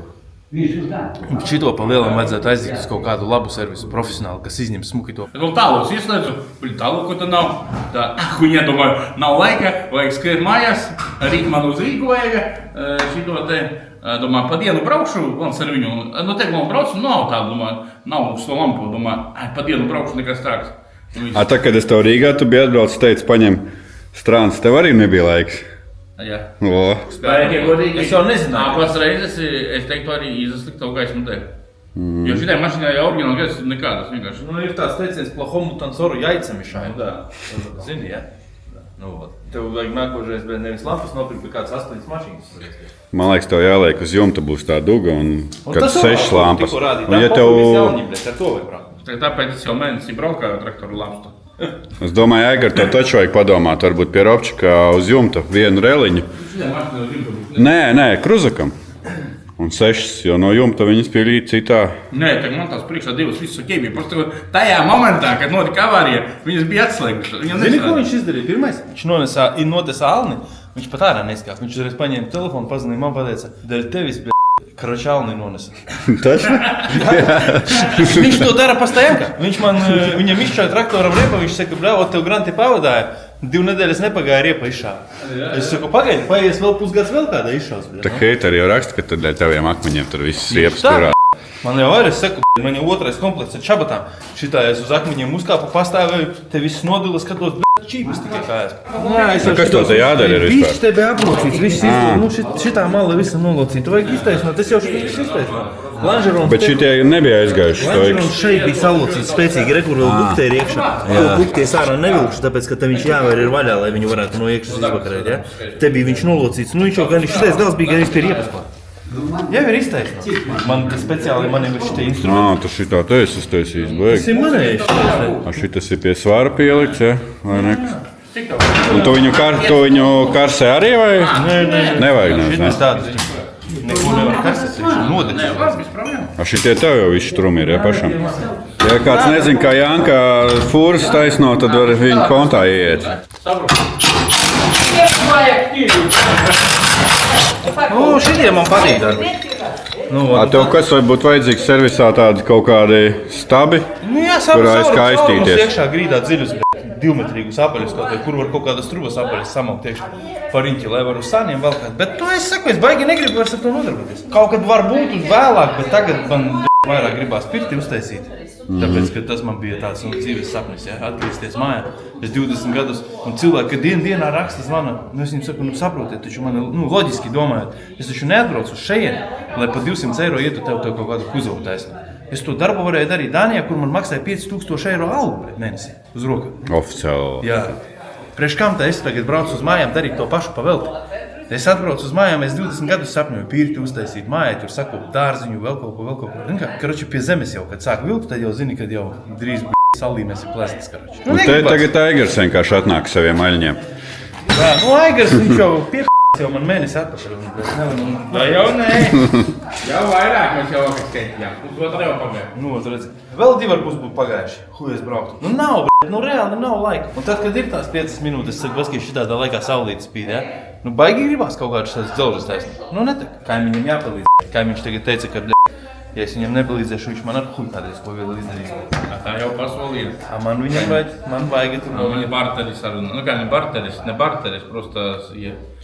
S6: Un šito pa lielam vajadzētu aiziet uz kaut kādu labu servisu, profesionālu, kas izņem smuki to.
S5: Vēl tālūks ieslēdzu, tālūku tad nav. Tā, huņā domāju, nav laika, vajag skriet mājās, rīt man uz Rīgu vajag šito te, domāju, pa dienu braukšu, lans ar viņu, no te man braucu, nav tādu, domāju, nav uz to lampu, domāju, pa dienu braukšu nekas trāks.
S1: Tā, kad es tev Rīgā, tu biji atbraucis, teicu, paņem strāns, tev arī nebija laiks.
S5: Jā.
S1: O,
S5: Spēļie godīgi.
S6: Es jau nezināju.
S5: Nākos reizes, es teiktu arī izaslikt tavu gaismu te. Jo šitai mašīnai jau oriģināli gaismas nekādas vienkārši.
S6: Nu, ir tāds teiciens, plahому tancoru jaicamišai. Zini, ja? Nu, tev vajag nākošais, bet nevis lampas nopirkt, bet kāds 8 mašīnas.
S1: man liekas, tev jāliek uz jumta būs tā duga un kad
S6: tas
S1: 6 lampas.
S6: Un
S1: Un ja tev,
S6: ar to vajag braukt.
S5: Tāpēc es jau mēnesi braucu kā traktoru lamstu.
S1: es domāju, Aigar, tev taču vajag padomāt, varbūt pie Robčika uz jumta vienu reliņu.
S5: Šitai mašīnai uz jumta būs.
S1: Nē, kruzakam. Un 6, jo no jumta viņas bija līdz citā.
S5: Nē, tā man tās priekšā divas viss ok bija. Просто tajā momentā, kad notika avārija, viņas bija atslēgušas.
S6: Zini, ko viņš izdarīja? Pirmais, viņš nodesa alni, viņš pat ārā neskās. Viņš uzreiz paņēma telefonu, pazvanīja man, pateica, dēļ tevis, Kračālni nonesa.
S1: Taču?
S6: Viņš to dara pastāvīgi. Viņam izšķāja traktoram riepa, viņš saka, bravo, tev granti pavadāja. 2 nedēļas nepagāja riepa izšāva. Es saku, pagaidi, paies vēl pusgads vēl kādā izšās.
S1: Tā heiteri jau raksta, ka tad teviem akmeņiem tur viss riepas
S6: tā.
S1: turā.
S6: Man jau vairāk saka, man jau otrais komplekts ar čabatām. Šitā es uz akmeņiem uzkāpu pastāvēju, te viss nodila skatos, čības tikai kājās.
S1: Kas to te jādara ir vispār?
S6: Viss te bija aprocīts, viss iztaisnot. Šitā mala visa nolocīta. Tu vajag iztaisnot, es jau viss iztaisnot.
S1: Bet šitie nebija aizgājuši to
S7: Un šeit bija salocīts spēcīgi, re, kur vēl buktēri iekšā. To bukties ārā nevilkšu, tāpēc, ka te viņš jāvēr ir vaļā, lai viņu varētu no iekšas izvakarēt, ja? Te bija viņš nolocīts, nu viņš jau gan šitais gals bija gan pie riepas klāt. Jau ir iztaisnots. Man tas speciāli man ir šitie instrumenti.
S1: Tu šitā te esi uztaisījis,
S7: Tas
S1: baigi.
S7: ir manējais šitais.
S1: Šitas ir pie svara pielikts, ja? Vai nekas? Un tu viņu karsē arī vai?
S7: Nē.
S1: Nevajag, ne?
S6: Šitais tādus. Neko nevar karsēt, viņš ir nodedzis.
S1: Šitie tev jau viss strumi ir, ja, pašam? Ja kāds nezin, kā Janka fūras taisno, tad var viņu kontā ieiet.
S6: Šitie man patīk darbi.
S1: Tev kas vai būtu vajadzīgs servisā tādi kaut kādi stabi?
S6: Jā,
S1: Kurā skaistīties.
S6: Iekšā grīdā dziļus, 2-metrīgus apaļus, kur var kaut kādas trubas apaļus samalt iekšā par riņķi, lai var uz sāniem valkāt. Bet to es saku, es baigi negribu vairs ar to nodarboties. Kaut kad var būt uz vēlāk, bet tagad man vairāk gribās pirti uztaisīt. Tāpēc, ka tas man bija tāds dzīves sapnis, ja? Atgriezties mājā. Es 20 gadus, un cilvēki, kad dienā raksta zvana, es viņiem saku, saprotiet, taču man loģiski domājot, es taču neatbraucu uz šejieni, lai pa 200 eiro ietu tev kaut kādu kuzovu taisnu. Es to darbu varēju darīt Dānijā, kur man maksāja 5000 eiro algu mēnesī uz roku.
S1: Oficiāli.
S6: Jā. Priekš kam tā es tagad braucu uz mājām darīt to pašu pavelti? Es atbraucu uz mājām, es 20 gadus sapņoju pirti uztaisīt mājā, tur sakopu dārziņu, vēl kaut ko. Karoči, pie zemes jau, kad sāk vilkt, tad jau zini, kad jau drīz salīmēs ir plēstas, karoči.
S1: Te tagad Aigars vienkārši atnāk saviem aļņiem.
S6: Jā, Aigars, viņš jau jau man mēnesi atpakaļ.
S5: Tā jau nē. Jau vairāk mēs jau skaitījām. Pusotru jau pagāja.
S6: Redzi. Vēl 2,5 būtu pagājuši. Huj, es brauktu. Nav, reāli nav laika. Un tad, kad ir tās 5 minūtes, es saku, paskatīt, šitādā laikā saulītes spīd, ja? Baigi gribās kaut kādus tādus dzelžas taisnīt. Netek. Kaimiņam jāpalīdz. Kaimiņš tagad teica, ka ja es viņam nepalīdzēšu, viņš man ar huļ kādreiz ko vēl izdarīs.
S5: Tā jau pasolīja.
S6: Man viņam vajag tur.
S5: Viņa barteris ar, kā ne barteris, просто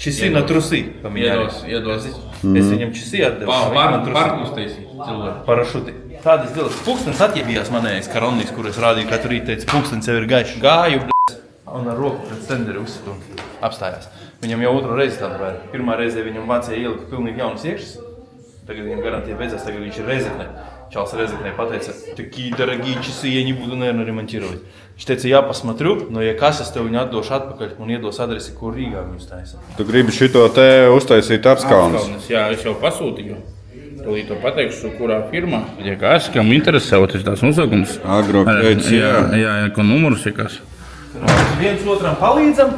S6: Čisi na trusī.
S5: Iedos.
S6: Es viņam čisi atdevu.
S5: Parku uztaisīt cilvēku.
S6: Parašuti. Tādas dillas. Pūkstens atjebījās manējais karonīs, kur es rādīju, katru rīt teica, pūkstens jau ir gaišs. Gāju, un ar roku pret stenderi uzsitu un apstājās. Viņam jau otru reizi tādu vajag. Pirmā reizē viņam Vācijā ielika pilnīgi jaunas iekšas. Tagad viņam garantija beidzās, tagad viņš ir Rezeknē. Čals Rezeknē pateica, такие дорогие часы, я не буду, наверное, ремонтировать. Viņš teica, jā, pasmatru, no ja kas es tev viņu atdošu atpakaļ un iedos adresi, kur Rīgā viņus taisa.
S1: Tu gribi šito te uztaisīt apskalnes?
S5: Jā, es jau pasūtīju. Tūlīt to pateikšu, kurā firmā. Ja kas, kam interesē, tas tās nosaukums.
S1: Agrokreids,
S5: Jā, ko numurs ir kas.
S6: Viens otram palīdzam.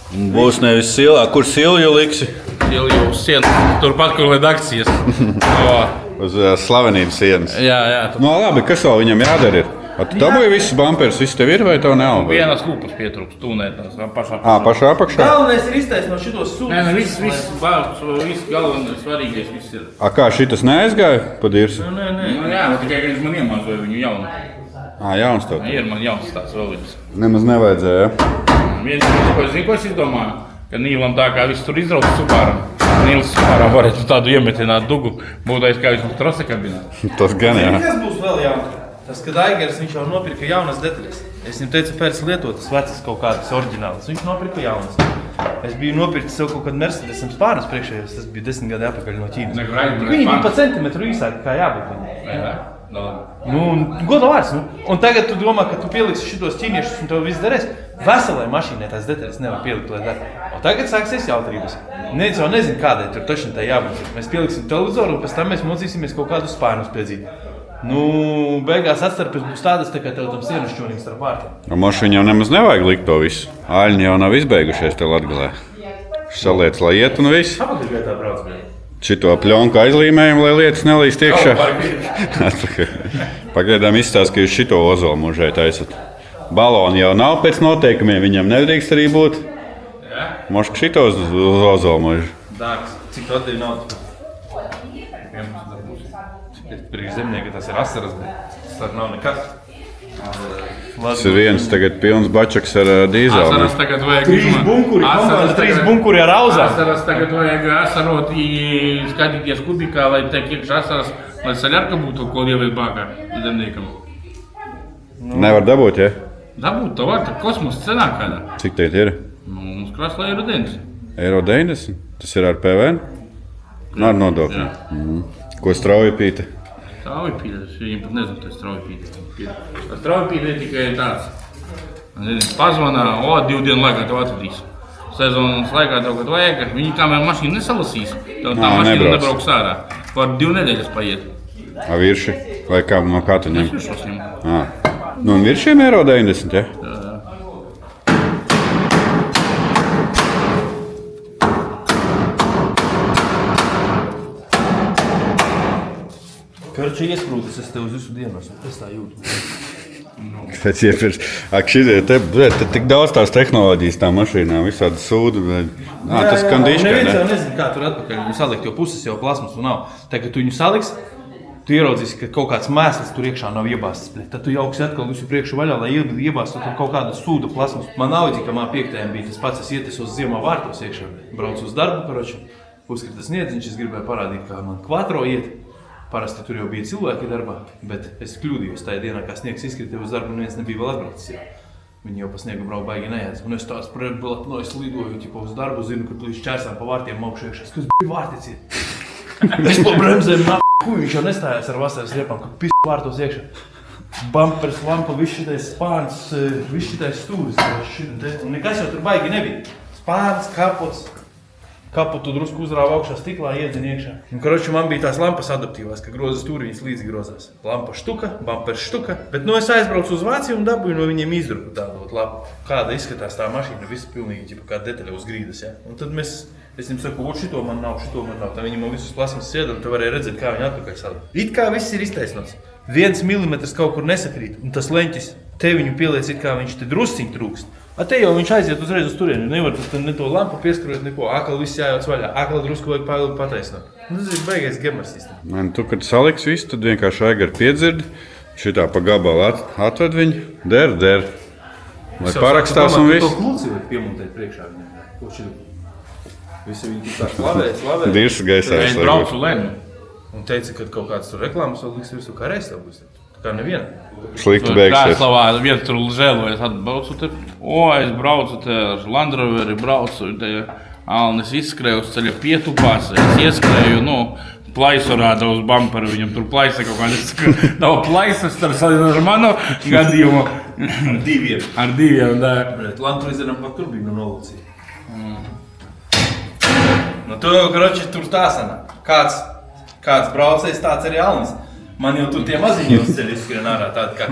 S1: Būs nevis silā, kur silju liksi?
S5: Jau uz sienas, turpat, kur redakcijas.
S1: Uz slavenības sienas.
S5: Jā.
S1: No labi, kas vēl viņam jādara ir? Tu dabūji visus bumperus, viss tev ir vai tev nav?
S5: Vienas lūpas pietrūks, tūnētās, pašā.
S1: Pašā apakšā?
S6: Galvenais ir iztaisnot šitos sūdus.
S5: Viss galvenais, svarīgais viss ir.
S1: Kā šitas neaizgāja pa dirsi?
S5: Jā, tikai viņš man iemāzoja viņu jaunu.
S1: Jauns tev.
S5: Ir man jauns tās vēl viens.
S1: Nemaz nevajadzēja,
S5: Zini, ko es izdomāju? Ka Nīlam tā kā viss tur izrauc Subāram. Nīls Subāram varētu tādu iemetināt dugu, būtais kā vismaz trasa kabinā.
S1: Tas gan jā.
S6: Kas būs vēl jauns? Tas, kad Aigars viņš jau nopirka jaunas detaļas. Es viņam teicu, pēc lietotas vecas kaut kādas oriģinālas. Viņš nopirka jaunas. Es biju nopircis sev kaut kādu Mercedesam spārnas priekšējos, tas bija 10 gadi atpakaļ no Ķīnas. Viņi bija pa centimetru īsāki, kā jābūt viņam. Goda vārds. Un tagad tu domā, ka tu pieliksi šitos ķīniešus un tev viss darēs. Veselai mašīnai tās detaļas nevar pielikt, lai dara. Un tagad sāksies jautrības. Neviens jau nezin, kādai tur tačni tā jābūt. Mēs pieliksim televizoru un pēc tam mēs mocīsimies kaut kādus spārnus piedzīt. Beigās atstarpes būs tādas, tā kā tev tam sienu šķūnīgs starp vārtiem.
S1: Mašīņā nemaz nevajag likt to visu. Āļņi jau nav izbeigušies te Latgalē. Saliec, lai iet un viss.
S6: Apakaļ vietā brauc bija.
S1: Šito pļonku aizlīmējumu, lai lietas nelīst iekšā. Pagaidām izstāst, ka jūs šito ozolu mūžē taisat. Baloni jau nav pēc noteikumiem, viņam nedrīkst arī būt. Moška šito uz ozolu mūžu.
S6: Dārgs, cik tu atdevi naudu? Priekš zemnieka tas ir asaras, bet tas nav nekas.
S1: Tas ir viens tagad pilns bačaks ar dīzeli.
S5: Asaras tagad vajag...
S7: 3 bunkuri, komanda 3 bunkuri ar auzām.
S5: Asaras tagad vajag asarot skatīties kubikā, lai tiek iekšā asaras, lai saļarka būtu, ko ielikt bākā zemniekam.
S1: Nevar dabūt, ja?
S5: Dabūt to var, tad kosmos cenā kādā.
S1: Cik teikt ir?
S5: Mums krāslā ir rudens.
S1: Eiro 90? Tas ir ar PVN? Ar nodokļiem. Ko straujupīte?
S5: Straujupīte, es viņiem pat nezinu, tas straujupīte. Straujupīte ir tikai tāds. Pazvanā, 2 dienu laikā tev atvedīs. Sezonas laikā tev, kad vajag, viņi kamēr mašīnu nesalasīs, tev tā mašīna nebrauks ārā. Var 2 nedēļas paiet.
S1: A virši? Vai kā no kā tu ņem?
S5: Es višos ņemu.
S1: Nu un viršiem eiro 90, ja?
S6: Karči iesprūdis, es tev uz visu dienu esmu. Es tā jūtu.
S1: Pēc iepirks. Ak, šitie te tik daudz tās tehnoloģijas tā mašīnā, visādi sūdu. Tas kandīškai,
S6: Neviens jau
S1: ne?
S6: nezinu, kā tur atpakaļ viņu salikt, jo puses jau plasmas un nav. Tā, kad tu viņu saliks, tu ieraudzīsi, ka kaut kāds mēsls tur iekšā nav iebāstas. Tad tu jauksi atkal visu priekšu vaļā, lai iebāstu tur kaut kādu sūdu plasmas. Man audži, ka man 5. bija tas pats, es ietis uz ziemā vārtos iekšā. Braucu uz darbu, karoči, uzkrita sniedziņš, es gribēju parādīt, kā man kvatro iet. Parasti tur jau bija cilvēki darbā, bet es kļūdījos tajā dienā, kā sniegs izkrita uz darbu, un viens nebija vēl atbraucis. Viņi jau pa sniegu brauc baigi neēdz. Un es tāds pretblatnojis lidoju ķipa uz darbu, zinu, ka tu līdz čērsām pa vārtiem augšu iekšā. Kas bija vārtici? Es pa bremzēm viņš jau nestājās ar vasaras riepām, ka pisu vārtos iekšā. Bumpers, lampa, viss šitais spārns, viss šitais stūris. Un nekas jau tur baigi nebija. Spārns, kapots. Kaputu drusku uzrāva augšā stiklā, iedzina iekšā. Un, karoči, man bija tās lampas adaptīvās, ka grozas stūriņas līdzi grozās. Lampa štuka, bumpers štuka. Bet es aizbraucu uz Vāciju un dabūju no viņiem izdruku tādu lapu. Kāda izskatās tā mašīna, viss pilnīgi ķipa kā detaļa uz grīdas. Ja? Un tad es viņam saku, šito man nav. Tā viņi man visus plasmas sieda un tu varēja redzēt, kā viņi atpakaļ salīja. It kā viss ir iztaisnots. 1 milimetrs kaut kur nesakrīt. Un tas leņķis te viņu pieliec, it kā viņš te drusciņ trūkst. A te jau viņš aiziet uzreiz uz turieni, nevar ne to lampu pieskarot, neko, akal viss jājauc vaļā, akal drusku vajag pailgi pataisnot. Tas ir beigais gemers īstenībā.
S1: Man tu, kad saliks visu, tad vienkārši vajag ar piedzirdi, šitā pa gabalu atved viņu, der. Lai parakstās un viss.
S6: To kluci vajag piemontēt priekšā viņam, ko šitu. Visi viņi tik tā slavē.
S1: Dirs gaisā.
S5: Es braucu lēnu.
S6: Un teica, ka kaut kāds tur reklāmas vēl liks visu, kā reiz tev būs. Kā neviena.
S1: Slikti beigsies.
S5: Krāslavā viens tur žēlojas, atbraucu te. Es braucu te ar Land Roveri, braucu te. Alnis izskrēju uz ceļa pietupās, es ieskrēju, plaisu rāda uz bumperu, viņam tur plaisa kaut kāda. Tava plaisas ar manu gadījumu. Ar diviem, da.
S6: Bet Landkruizeram pat tur bija nolūcīja. Tu, karoči, tur tā sanāk. Kāds braucējs, tāds arī Alnis. Man jau tur tie maziņi uz ceļa izskrien ārā, tādi kā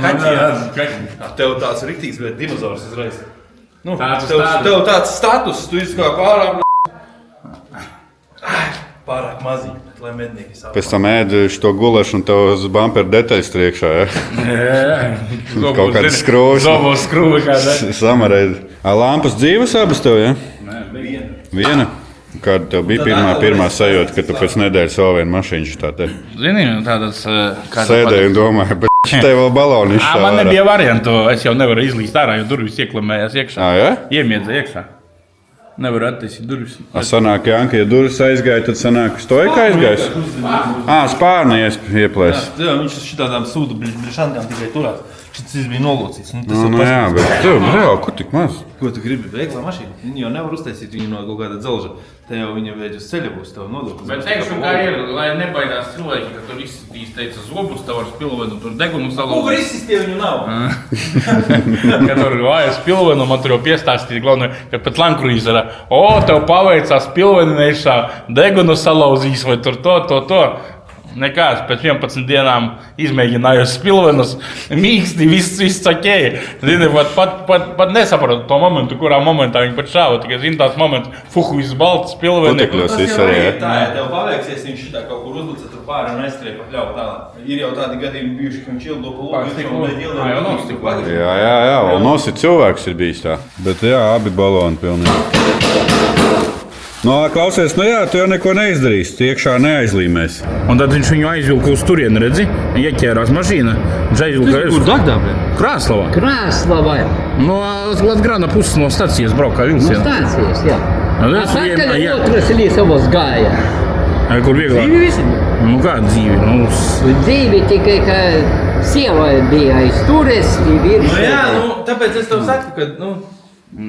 S6: kaķi. Tev tāds riktīgs, bet dinozaurs uzreiz. Tev tāds status, tu izskā pārāk pārāk maziņi, lai mednieki sāp.
S1: Pēc tam ēd šo gulašu un tev uz bumperu detaļas triekšā, ja? Kaut kāds skrūvis.
S5: Zobos skrūvi kādā.
S1: Samareid. Lampas dzīves abas tev, ja? Viena? Kāda tev bija pirmā sajūta, ka tu pēc nedēļas vēl vienu mašīnu šitā te?
S5: Zini, tādas...
S1: Sēdēju un domāju, bet tev vēl baloni izšā
S5: Man nebija variantu, es jau nevaru izlīst ārā, jo durvis ieklamējās iekšā.
S1: Ja?
S5: Iemiedza iekšā. Nevaru attaisīt durvis.
S1: Sanāk, Janka, ja durvis aizgāja, tad sanāk, stojka aizgājis? Spārni ieplēs.
S6: Viņš šitādām sūdu blišantām tikai turās. Šis bija nolūcīts.
S1: Jā, bet tev, reāli, kur tik maz?
S6: Ko tu gribi? Veiklā mašīna. Viņi jau nevar uztaisīt viņu no kaut kāda dzelža. Te jau viņa veid uz ceļa būs tev nodoklis.
S5: Bet teikšu, kā ir, lai nebaidās cilvēki, ka tur izsitīs, teica, zobus tev ar spilvenu, tur degunu salauzīt.
S6: Kur izsistie viņu nav?
S5: Kad tur vāja spilvenu, man tur jau piestāstīja, galvenai, ka pēc Landkruizera, tev paveicās spilveni neišā, degunu salauzīs vai tur to. Nekāds, pēc 11 dienām izmēģināju spilvenus, mīksti, viss okei. Zini, pat nesapratu to momentu, kurā momentā viņi pat šāva. Tikai zini tās momentus, viss balts, spilveni.
S1: Putekļos viss arī, ja?
S6: Tā, ja tev paveiksies, viņš šitā kaut kur uzluca tur pāri un aizskrēja pa pļauju tālāk. Ir jau tādi gadījumi bijuši, ka viņš ildo pa lūgu.
S1: Jā, vēl nosit cilvēks ir bijis tā. Bet jā, abi baloni pilnīgi. No, klausies, nu jā, tu jau neko neizdarīsi, tu iekšā neaizlīmēs.
S5: Un tad viņš viņu aizvilka uz turieni, redzi? Ieķērās mašīna. Viņš aizvilka
S6: Kur Dagdābē?
S5: Krāslavā.
S8: Krāslavai.
S5: No Latgrāna puses no stacijas braukā vilcienā.
S8: Stācijas, jā.
S5: Nu,
S8: A
S5: tas vien-
S8: pakaļ
S5: jā.
S8: otras Līsavos gāja.
S5: Kur vieglāk?
S6: Dzīvi visi?
S5: Nu, kāda dzīve? Nu,
S8: Dzīvi tikai, ka sieva bija aiz stūres, vīrs.
S6: Nu, jā, nu, tāpēc es tev saku, ka, nu,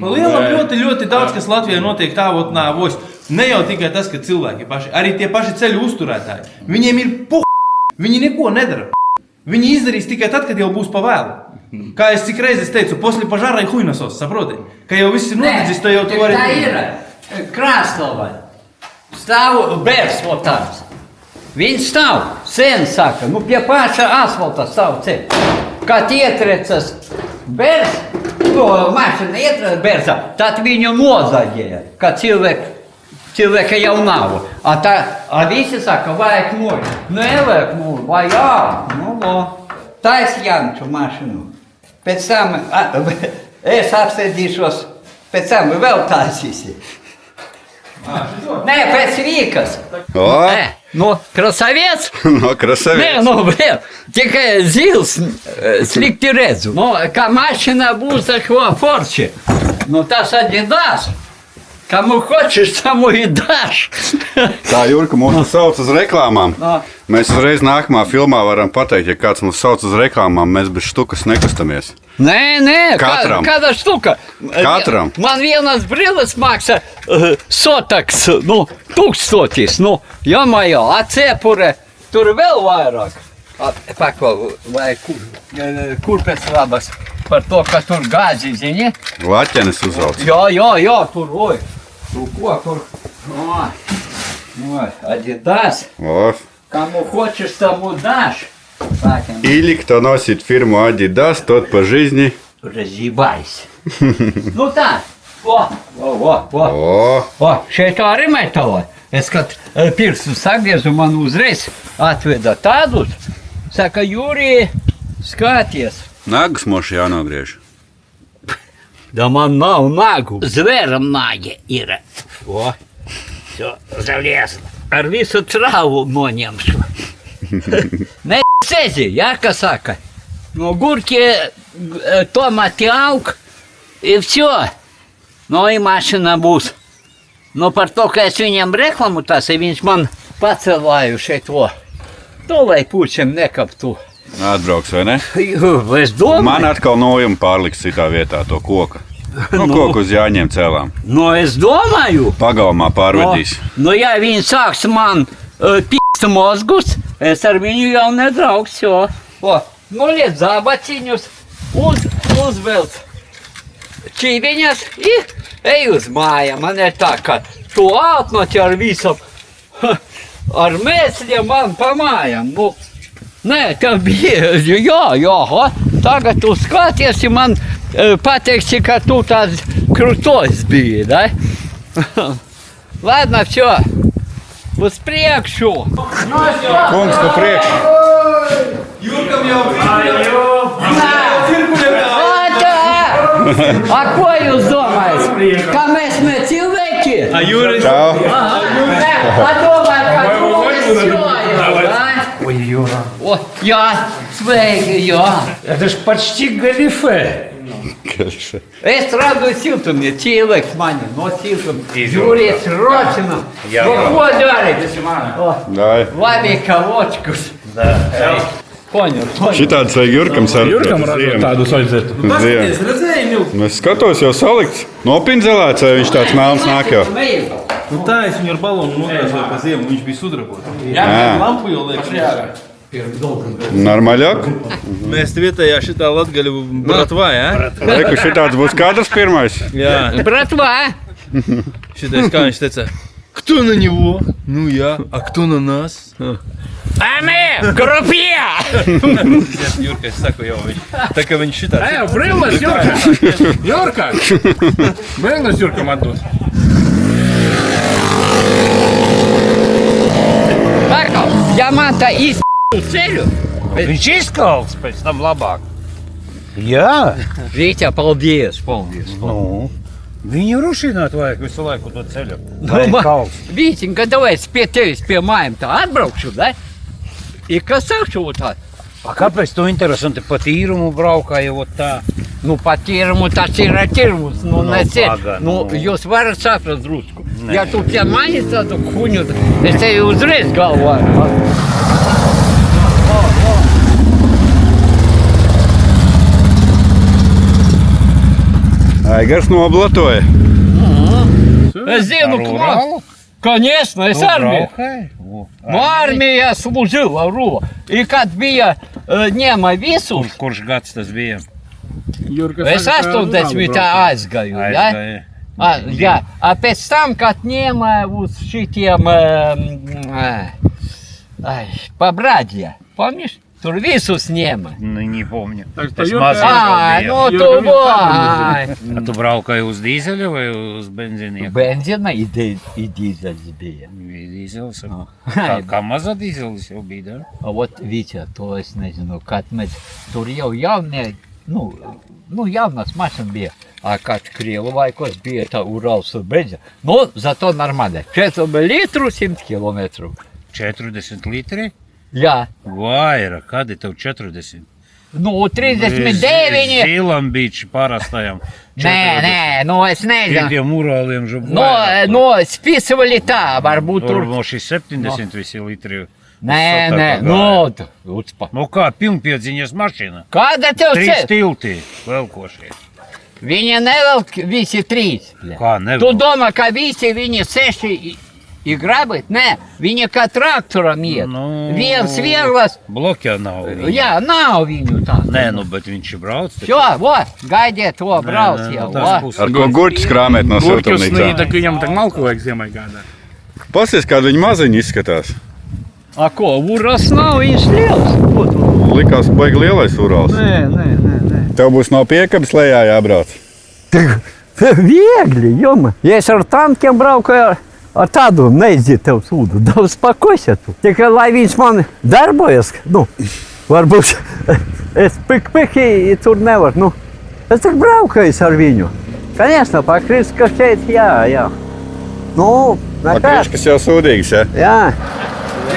S6: pa lielam ļoti, ļoti daudz, kas Latvijā notiek tā, ot, nā, vos. Ne jau tikai tas, ka cilvēki paši, arī tie paši ceļu uzturētāji. Viņiem ir viņi neko nedara. Viņi izdarīs tikai tad, kad jau būs pa vēlu. Kā es cik reizes teicu, posli pažārai huinasos, saproti? Ka jau viss ir nodedzis, to jau tu vari...
S8: Tā ir Krāslavai. Stāv bērs vēl tāds. Viņš stāv, sen saka, nu pie paša asfalta stāv ceļ. Kad ietrecas bērs, to mašina ietrecas bērsā, tad viņu nozaģēja, ka cilvēka jau nav. A visi saka, vajag mūri. Nevajag mūri, vajag. Nu, lo. Tais Janču mašinu. Pēc tam es apsēdīšos, pēc tam vēl taisīsi. Nē, pēc Rīgas.
S1: O,
S8: Nē, nu, krasavец.
S1: no
S8: Nē,
S1: krasavietas.
S8: nu, blēd, tikai zils slikti redzu. Nu, kā mašina būs такого forši. Nu, tas Adidas. Кому хочешь, тому и дашь.
S1: Tā, Jurka, mūs sauc uz reklāmām.
S8: No.
S1: Mēs uzreiz nākamā filmā varam pateikt, ja kāds mūs sauc uz reklāmām, mēs bez štukas nekustamies.
S8: Nē,
S1: Katram.
S8: kāda štuka.
S1: Katram.
S8: Man vienas brilles maksā sotaks, nu, 1000, nu, jāmājā, acepure, tur vēl vairāk. Paklau, vai kur pēc labas par to, ka tur gāzi, zini?
S1: Laķenes uzauc.
S8: Jā, tur, oi. Tur ko, tur? Oi, Adidas.
S1: O,
S8: Кому хочешь, тому дашь. Таким.
S1: или кто носит фирму Adidas, тот по жизни.
S8: Разъебайся. Nu tā. O,
S1: O,
S8: šeit arī metāla. Es, kad pirkstu sagriezu, man uzreiz atveda tādus. Saka, Jūrija, skaties.
S1: nagus moši jānogriež.
S8: Да man nav nagu. Zvēram nagi ir. O, все, залез. Ar visu travu noņemšu. Ne sezi, jā, kā saka. No gurki tomati aug, и все. No, i mašina būs. No, par to, ka es viņam reklamu tas, viņš man pacelāju šeit to. To, lai pučiem nekaptu.
S1: Atbrauks, vai ne?
S8: Es domāju.
S1: Man atkal nojuma pārliks citā vietā to koku. Nu, koku uz jāņem cēlām.
S8: No, es domāju.
S1: Pagalmā pārvedīs.
S8: Nu, ja viņi sāks man p***st mozgus, es ar viņu jau nedraugs, jo. O, nu, liet zabatiņus, uzvelc čīviņas i ej uz mājām. Man ir tā, ka tu atnoķi ar visam, ar mēsļiem man pa mājām. Nu, nē, tā bija, jā, tagad tu skaties, ja man pateiksi, ka tu tāds krutojs biji, da? Ладно, все, uz priekšu.
S1: Kungs, pa priekšu.
S6: Jurkam jau cirkulē
S8: A ko jūs domājat? Ka mēs cilvēki?
S6: A Jūris?
S1: Čau.
S8: A domājat, ka tu Ой, Юра. О, jā, sveiki, jā.
S9: Это ж почти галифе.
S8: Es strādāju siltumā, cilvēks mani no siltuma. Jūrijas ročina. Ko darīt?
S1: Dai.
S8: Labi, ka vočkus. Poņu.
S1: Šitāds vajag Jurkam sarunāt.
S5: Jurkam radot tādus vajadzētu.
S6: Paskaties, redzēji, Milk?
S1: Nu, es skatos, jau salikts. Nopinzelēts, vai viņš tāds melns nāk jau.
S6: Nu tā es viņu ar balonu nokrāsoju pa ziemu, viņš bija sudrabots.
S1: Jā.
S6: Lampu jau liekam.
S1: Normāļāk.
S6: Mēs te vietējā šitā latgaļu bratvā, jā?
S1: Reku, šitāds būs kadrs pirmais.
S6: Jā.
S8: Братва,
S6: Šitais, kā viņš teica, кто на него? Ну я, а кто на нас?
S8: а мы группия.
S6: Jurka, es saku jau viņš. Tā kā viņš šitā...
S5: Brīvs, Jurka! Brīvs, Jurkam atdot.
S8: Marko, ja man tā īsti ceļu,
S9: Viņš izkalts pēc tam labāk. Jā.
S8: Vītā, paldies.
S9: Nu. Viņu rušināt vajag visu laiku to ceļu.
S8: Nu,
S9: Kalns.
S8: Vītiņ, kad tev es pie tevis pie mājām tā atbraukšu, da? I kas sakšu tā?
S9: A kāpēc tu interesanti pa tīrumu braukāji vot tā?
S8: Nu, pa tīrumu tas ir tīrums, nu,
S9: Nu,
S8: neciet.
S9: paga,
S8: Nu,
S9: nu.
S8: jūs varat saprast drusku.
S9: Nē.
S8: Ja tu pie manis tādu kuņu, es tevi uzreiz galvoju.
S1: Aigars noblatoja.
S8: Es zinu,
S9: Уралу?
S8: Конечно, es armiju. Nu, armijā служил, Рува. И kad bija ņēma visus,
S9: Kurš gads tas bija?
S8: es 80 aizgāju, ja? Jā, a pēc tam, kad ņēma uz šitiem pabrādļa, помнишь? Tur visus ņēma.
S9: Nu, не помню.
S5: Так
S9: Tas
S5: Jurka-
S9: mazs
S8: Ai,
S9: bija.
S8: nu tu
S5: Jurka
S8: vai.
S9: A tu braukāji uz dīzeļa vai uz benzīnieku?
S8: Benzina i dīzeļs bija.
S9: Bija dīzelis.
S8: Ai.
S9: Kā maza dīzelis jau bija, da?
S8: A vot, Vīķa, to es nezinu, kad mēs tur jau jaunie, nu jaunas mašina bija. A kad Krievu laikos bija tā Urals un Beģa, nu, zato normāli. 4 litru 100 kilometru.
S9: 40 litri?
S8: Jā,
S9: Vaira, kādi tev 40?
S8: nu, 39.
S9: Zīlam bija parastajam.
S8: Nē, nu, es nezinu.
S9: Tiem Urāliem žu
S8: Nu, spīsavali tā, varbūt
S9: Tur
S8: tur.
S9: no šī 70 visi litri.
S8: Nē, nu, utspa.
S9: Nu kā, pilnpiedziņas mašīna.
S8: Kāda tev
S9: 3
S8: ceļ?
S9: tilti velkošie.
S8: Viņi nevelk visi 3.
S9: Kā nevelk?
S8: Tu domā, ka visi viņi 6 ir grabīt? Nē, viņi kā traktoram iet.
S9: Nu,
S8: Viens vieglas.
S9: Blokā nav. viņa.
S8: Jā, nav viņu tā.
S9: Nē, nu, bet viņš ir brauc. taču.
S8: Jo, vo, gaidiet, to brauc
S9: Nē,
S8: jau.
S9: nu, tas
S8: vo.
S9: būs-
S1: Ar ko gurķis krāmēt no
S5: Gurķus,
S1: siltumnīcā?
S5: tak viņam tak malku vajag ziemai gādā.
S1: Pasies, kāda viņa maziņa izskatās.
S8: A ko, Uras nav, viņš liels. Ko tu?
S1: Likās, ka baigi lielais Urals.
S8: Nē.
S1: Tev būs no piekabes lejā jābrauc.
S2: Viegli, joma. Ja es ar tankiem braucu, ar tādu neizdziet tev sūdu. Daudz pakosia tu. Tikai lai viņš man darbojas, nu, varbūt es pik-piki tur nevaru, nu. Es tik braukājis ar viņu. Конечно, pakrist, ka šeit, jā. Nu, nekā.
S1: Kriškas jau sūdīgs, ja?
S2: Jā.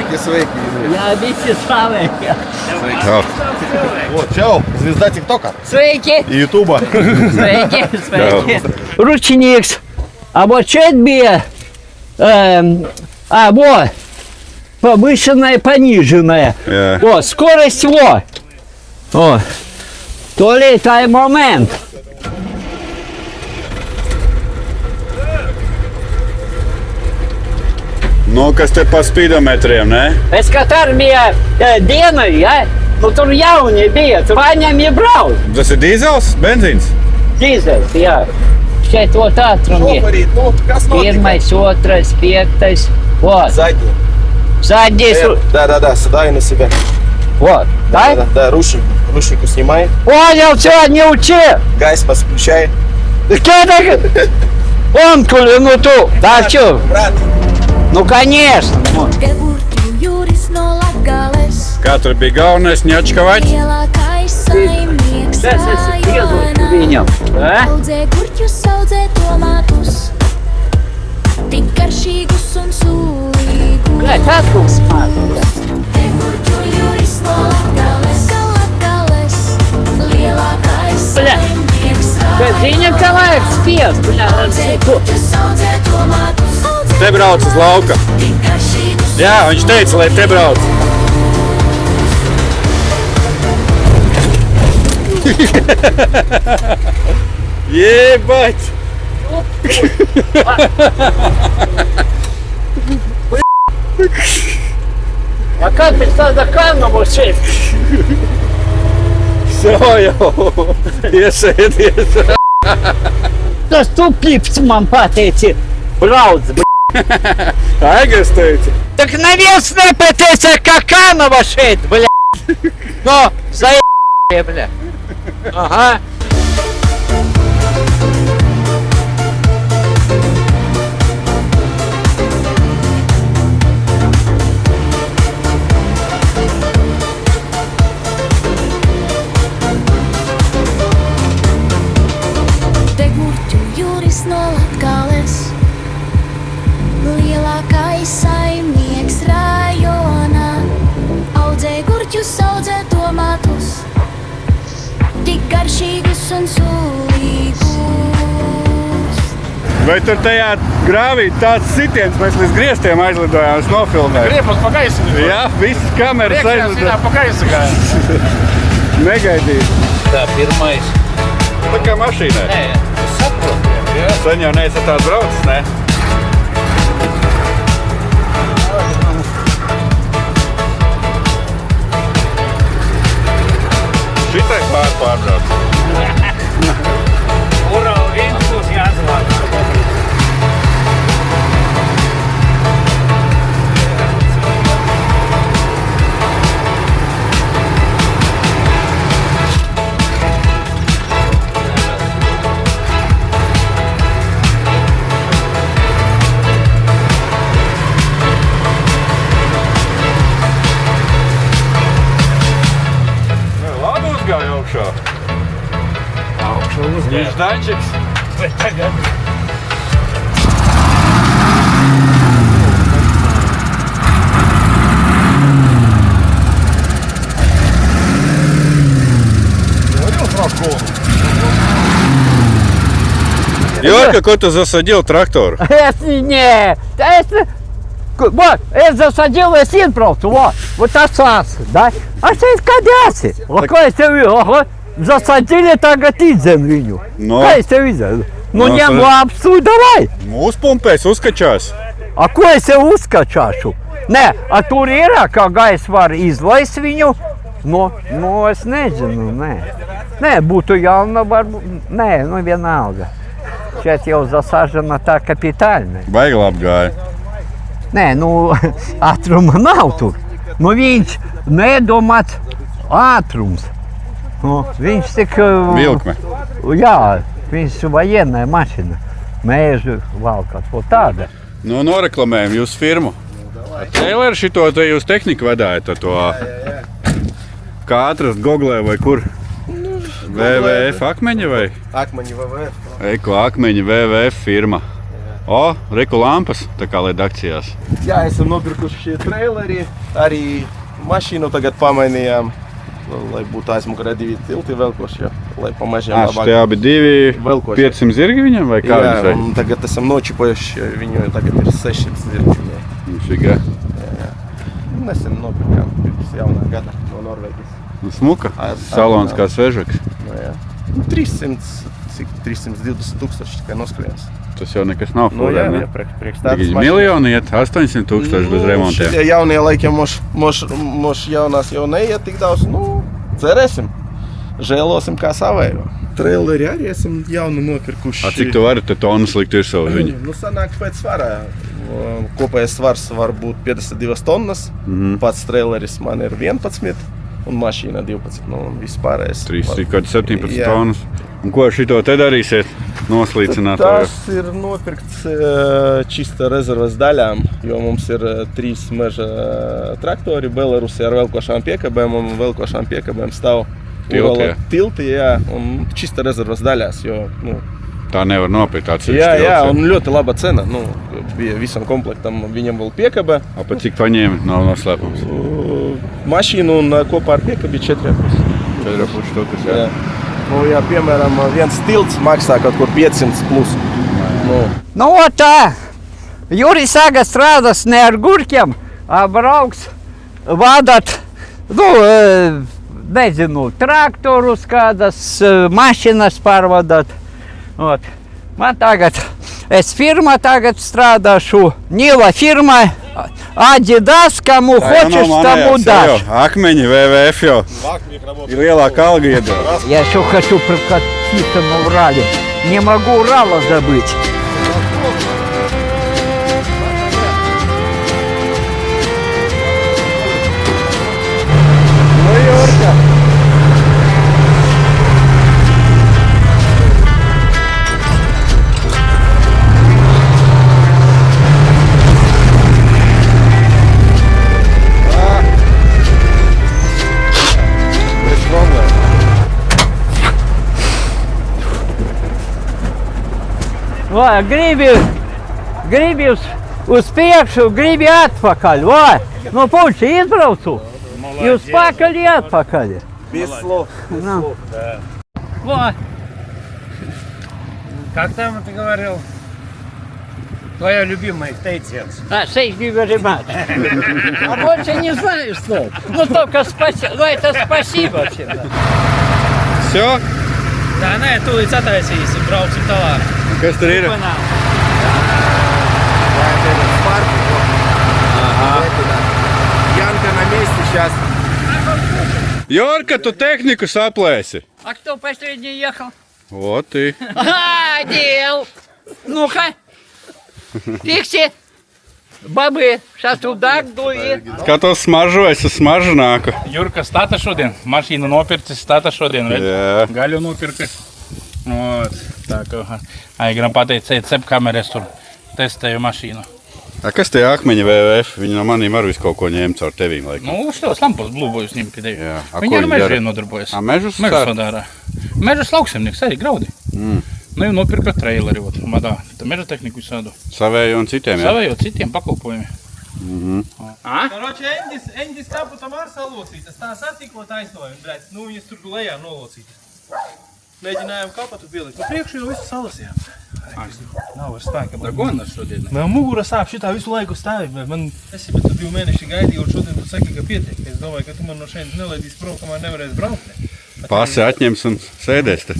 S8: Jā, visi stāvēki.
S1: Jā.
S7: Čau, звезда ТикТока
S8: Sveiki,
S7: и Ютуба.
S8: sveiki. Ручениks. А вот šeit bija, вот, повышенная, пониженная.
S1: Jā.
S8: Вот, скорость, вот. О, то ли это момент.
S1: Nu, kas te pa spīdometriem, ne?
S8: Es kad armijā dienu, ja, nu tur jauni bija, tur paņem brauc.
S1: Tas ir dīzels, benzīns?
S8: Dīzels, jā. Šeit ot ātrumi.
S7: Ну, kas
S8: Pirmais, otrais, piektais. Вот.
S7: Задний.
S8: Задний.
S7: Да, седай на себя.
S8: Вот. Да?
S7: Да, ручнику снимай.
S8: Понял, все, не учи.
S7: Газ подключай.
S8: Он, ну tu. Да что?
S7: Брат,
S8: Ну, конечно.
S3: Geburtu jūris no Latgales,
S1: Kā tur bija galvenais ņačkavaļs?
S3: lielākais saimnieks
S8: Tas esi piedots
S3: rajonā.
S8: viņam.
S3: Audzē gurķus, audzē tomātus, tik garšīgus un sūlīgus.
S8: Блядь, откуда смотришь?
S3: Geburtu jūris no Latgales, lielākais
S8: Bля.
S3: saimnieks
S8: Ты Николаев спец, бля.
S3: Audzē gurķus, audzē tomātus,
S1: Te brauc uz lauka.
S3: tik garšīgus.
S1: Jā, viņš teica, lai te brauc. Jebать!
S8: А как ты тогда канному шесть?
S1: Все jau! Iesēdies!
S8: Tas tu plips man pateici, brauc, bļa.
S1: Aigars teica.
S8: Так neviens nepateica, ka kanava šeit, bļa. No, zaļie, bļa. Aha.
S3: Te gurķu jūris no lielākais saimnieks rajonā. Audzē gurķus, audzē tomatus, tik garšīgus un sulīgus.
S1: Vai tur tajā grāvī tāds sitiens, mēs līdz griestiem aizlidojām, es nofilmēju?
S5: Griepas pa gaisu.
S1: Jā, visas kameras aizlidoja.
S5: Pa gaisu gāja.
S1: Negaidīju.
S9: Tā pirmais.
S1: Tā kā mašīnai.
S9: Nē, es saprotu. Jā.
S1: Sen jau neesi tāds braucis, ne? Šitai pārbrauc.
S9: Urā, viens būs jāzvārdā.
S1: Labi uzgāja augšā. Viņš daņčiks.
S9: Bet tagad
S1: Jorka, ko tu засадил трактор?
S2: Не, вот, это засадил, я син просто, вот асас, да? А что это кадяси? Вот, как я видел, засадили tagad idzem viņu.
S1: No.
S2: Kā es tev izdevu? Nu,
S1: No,
S2: ņem
S1: sorry.
S2: lapsu, davai!
S1: Uzpumpēs, uzkačās.
S2: A ko es tev uzskačāšu? Nē, a tur ir, kā gaisa var izlaist viņu. Nu, es nezinu, nē. Nē, būtu jauna, varbūt, nē, nu vienalga. Šeit jau zasāžana tā kapitāļne.
S1: Baigi labi gāja.
S2: Nē, nu, ātruma nav tur. Nu, viņš nedomāt ātrums. Nu, viņš tik...
S1: Vilkme.
S2: Jā, viņš vajenная mašina. Mēžu valkāt, o tāda.
S1: Nu, noreklamējam jūsu firmu. Traileri šito te jūs tehniku vedājat ar to. Kā atrast Googlē vai kur? WWF akmeņi vai?
S10: Akmeņi WWF.
S1: Eko akmeņi WWF firma. O, reku lampas, tā kā laid akcijās.
S10: Jā, esam nopirkuši traileri, arī mašīnu tagad pamainījām, lai būtu aizmukarē 2 tilti velkoši, lai pamažiem
S1: Šitie abi divi
S10: velkoši.
S1: 500 zirgi viņam vai kādas?
S10: Jā, un tagad esam nočipojuši, viņu tagad ir 600 zirgi.
S1: Figa.
S10: Nesen nopirkām pirms jaunā gada no Norvēģijas.
S1: Smuka. Salons kā svežaks.
S10: Nu, jā. 320 tūkstoši tikai noskrējās.
S1: Tas jau nekas nav.
S10: Nu, jā,
S1: ne?
S10: jā, priekš tādas mašīnas.
S1: Miljoni iet, 800 tūkstoši bez remontiem.
S10: Šitie jaunie laikiem moš jaunās jau neiet tik daudz. Nu, cerēsim. Žēlosim kā savējo. Traileri arī esam jaunu nopirkuši.
S1: A, cik tu vari te tonus likt virsū uz viņu?
S10: Nu, sanāk pēc svarā. Kopējais svars var būt 52 tonnas. Pats traileris man ir 11 un mašīna 12. Nu, un viss pārējais.
S1: 17
S10: Jā.
S1: tonnas. Un ko šito te darīsiet? Noslīcināt?
S10: Tas ir nopirkts čista rezervas daļām, jo mums ir 3 meža traktori Belarusī ar velkošām piekabēm, un velkošām piekabēm stāv tilti, jā, un čista rezervas daļās, jo, nu,
S1: tā nevar nopirkt atsevišķi.
S10: jā, un ļoti laba cena, nu, bija visam komplektam, viņam vēl piekabē.
S1: Pa cik paņēmi? Nav noslēpums.
S10: Mašīnu un kopā ar piekabi 4,5.
S1: 4,5 štukas, jā.
S10: Nu, jā, piemēram, viens tilts maksā kaut kur 500 plus.
S2: Nu, tā, Juris Aga strādas ne ar gurkiem, brauks, vadat, nu, nezinu, traktorus kādas, mašinas pārvadat. Ot. Man tagad, es firma tagad strādāšu, Nila firma, Adidas, kamu хочешь, тому дашь.
S1: Akmeņi, WWF jau. Ir lielāka alga iedod.
S2: Я еще хочу прокатиться на Урале. Не могу Урала забыть. Gribi Uz priekšu gribi atpakaļ, vai? Nu, puči, izbraucu. И успакали и отпакали.
S10: Без слов.
S2: Ну. Вот.
S9: Как там ты говорил? Твоя любимая тейтец.
S2: Thank you very much. А больше не знаю слов. Ну, только спасибо. Ну, это спасибо всегда.
S1: Все?
S9: Tā nē, tūlīt sataisīsim, brauksim tālāk.
S1: Kas tur ir?
S10: Янка на месте сейчас.
S1: Jorka, tu tehniku saplēsi.
S8: А кто последний ехал?
S1: Вот ты.
S8: А, дел! Ну-ка! Фикси! Бабы, сейчас туда дует.
S1: Skatos smaržojas uz smaržnāku.
S5: Jurka stāta šodien, mašīnu nopircis, stāta šodien, redz?
S1: Jā.
S5: Gaļu nopirka. Ot, tā kā Aigram pateica, ej cep kameras tur, testēju mašīnu.
S1: A kas tie akmeņi VVF? Viņi no manīm arī visu kaut ko ņēma caur tevīm, laikam.
S5: Nu, uz tos lampos blūbojas ņem pie tevi.
S1: Jā. A
S5: Viņi
S1: ko
S5: ar
S1: viņi
S5: mežiem
S1: dara?
S5: nodarbojas.
S1: A, mežus
S5: Mežus
S1: stāv?
S5: vadārā. Mežus lauksemnieks arī graudi. Nu, jau nopirka traileri, ot, vadā. Tā meža tehniku visādu.
S1: Savēju un citiem, jā?
S5: Savējo citiem pakalpojumiem.
S6: Короче, Endis kapu tam ar salocītas. Tā satikko taisnoja, blēc, nu viņas tur lejā nolocītas. Mēģinājām kapatu pielikt. Pa priekšu jau visu salasījām. Nav vairs spēka.
S5: Tā gonas šodien.
S6: Man mugura sāp šitā visu laiku stāvi. Man esi, bet tu 2 mēneši gaidīji, un šodien tu saki, ka pietiek. Es domāju, ka tu man no šeit nelaidīs prom, ka man nevarēs braukt.
S1: Pasi atņems un sēdēs te.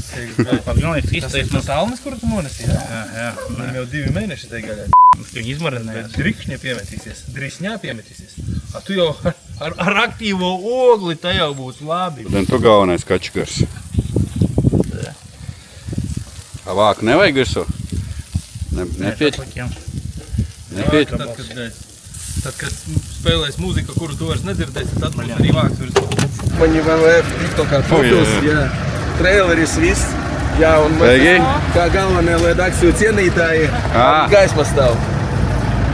S5: Pagalnieks
S6: Tas ir
S5: izteiks
S6: no salmes, kuru tu nonesīji.
S5: Jā.
S6: Viņam jau 2 mēneši te gaļā.
S5: Viņi izmarinājās.
S6: Drikšņā piemetīsies. Drikšņā piemetīsies. A tu jau ar aktīvo ogli, tā jau būs labi.
S1: Tad tu galvenais kačkars. A vāku nevajag virsū? Nepiet? Nepiet?
S6: Tad, kad spēlēs mūzika, kuru tu vairs nedzirdēsi, tad man arī vāks virsū.
S10: Man не ВВФ, TikTokā profils, jā. Traileris viss. Jā, un
S1: Sveiki.
S10: mēs kā galvenie redakciju cienītāji gaisma stāv.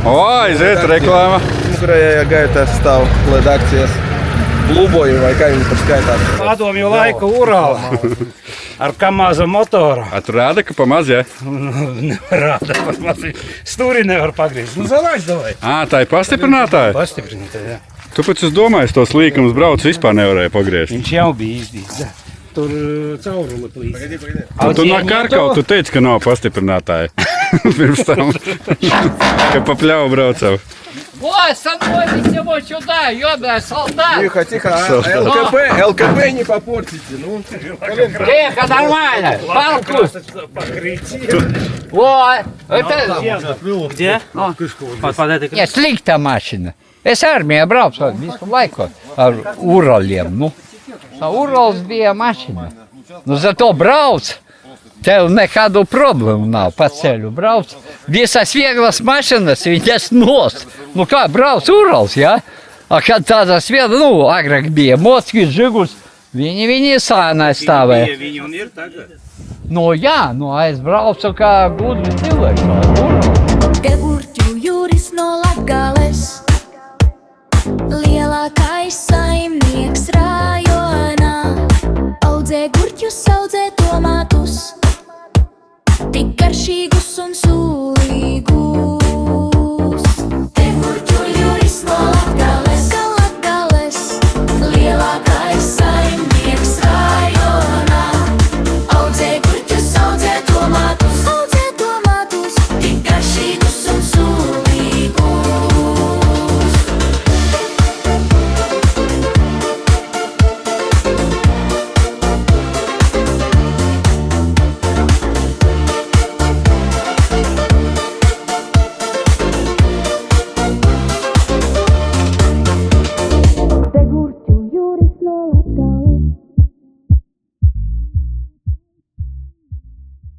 S1: O, aiziet reklāma.
S10: Kurajā gaitā stāv redakcijas Luboji vai kā viņi tur skaitās.
S9: Padomju laika Urāla ar Kamāza motoru.
S1: A tu rāda, ka pa maz, jā?
S9: Nevarāda par mazi. Stūri nevar pagrīzt. Nu, zalaiž davai.
S1: Ā, tā ir pastiprinātāja?
S9: Pastiprinātāji, jā.
S1: Tāpēc es domāju, tos līkumus brauc vispār nevarēja pagriezt.
S9: Viņš jau bija izdīts. Tur cauruma plīs.
S1: Tu no Karkau, tu teici, ka nav pastiprinātāja. Pirms tam, ka pa pļauju braucam.
S8: Вот, становитесь его сюда, ёбаный солдат!
S10: Тихо, тихо, ЛКП не попортите. Ну,
S8: Тихо, нормально! Палку! Вот! Это...
S9: Где? Под этой
S8: Нет, slikta mašīna. Es armijā braucu visu laiku ar Uraliem. Nu, Urals bija mašīna. Nu, zato brauc. Tev nekādu problēmu nav. Pa ceļu brauc. Visas vieglas mašīnas, viņas nost. Nu kā, brauc Urals, jā? A kad tādas vietas, nu, agrāk bija Mockis, Žiguls, viņi sānai stāvēja.
S9: Viņi un ir tagad.
S8: Nu jā, nu es braucu kā gudri cilvēks.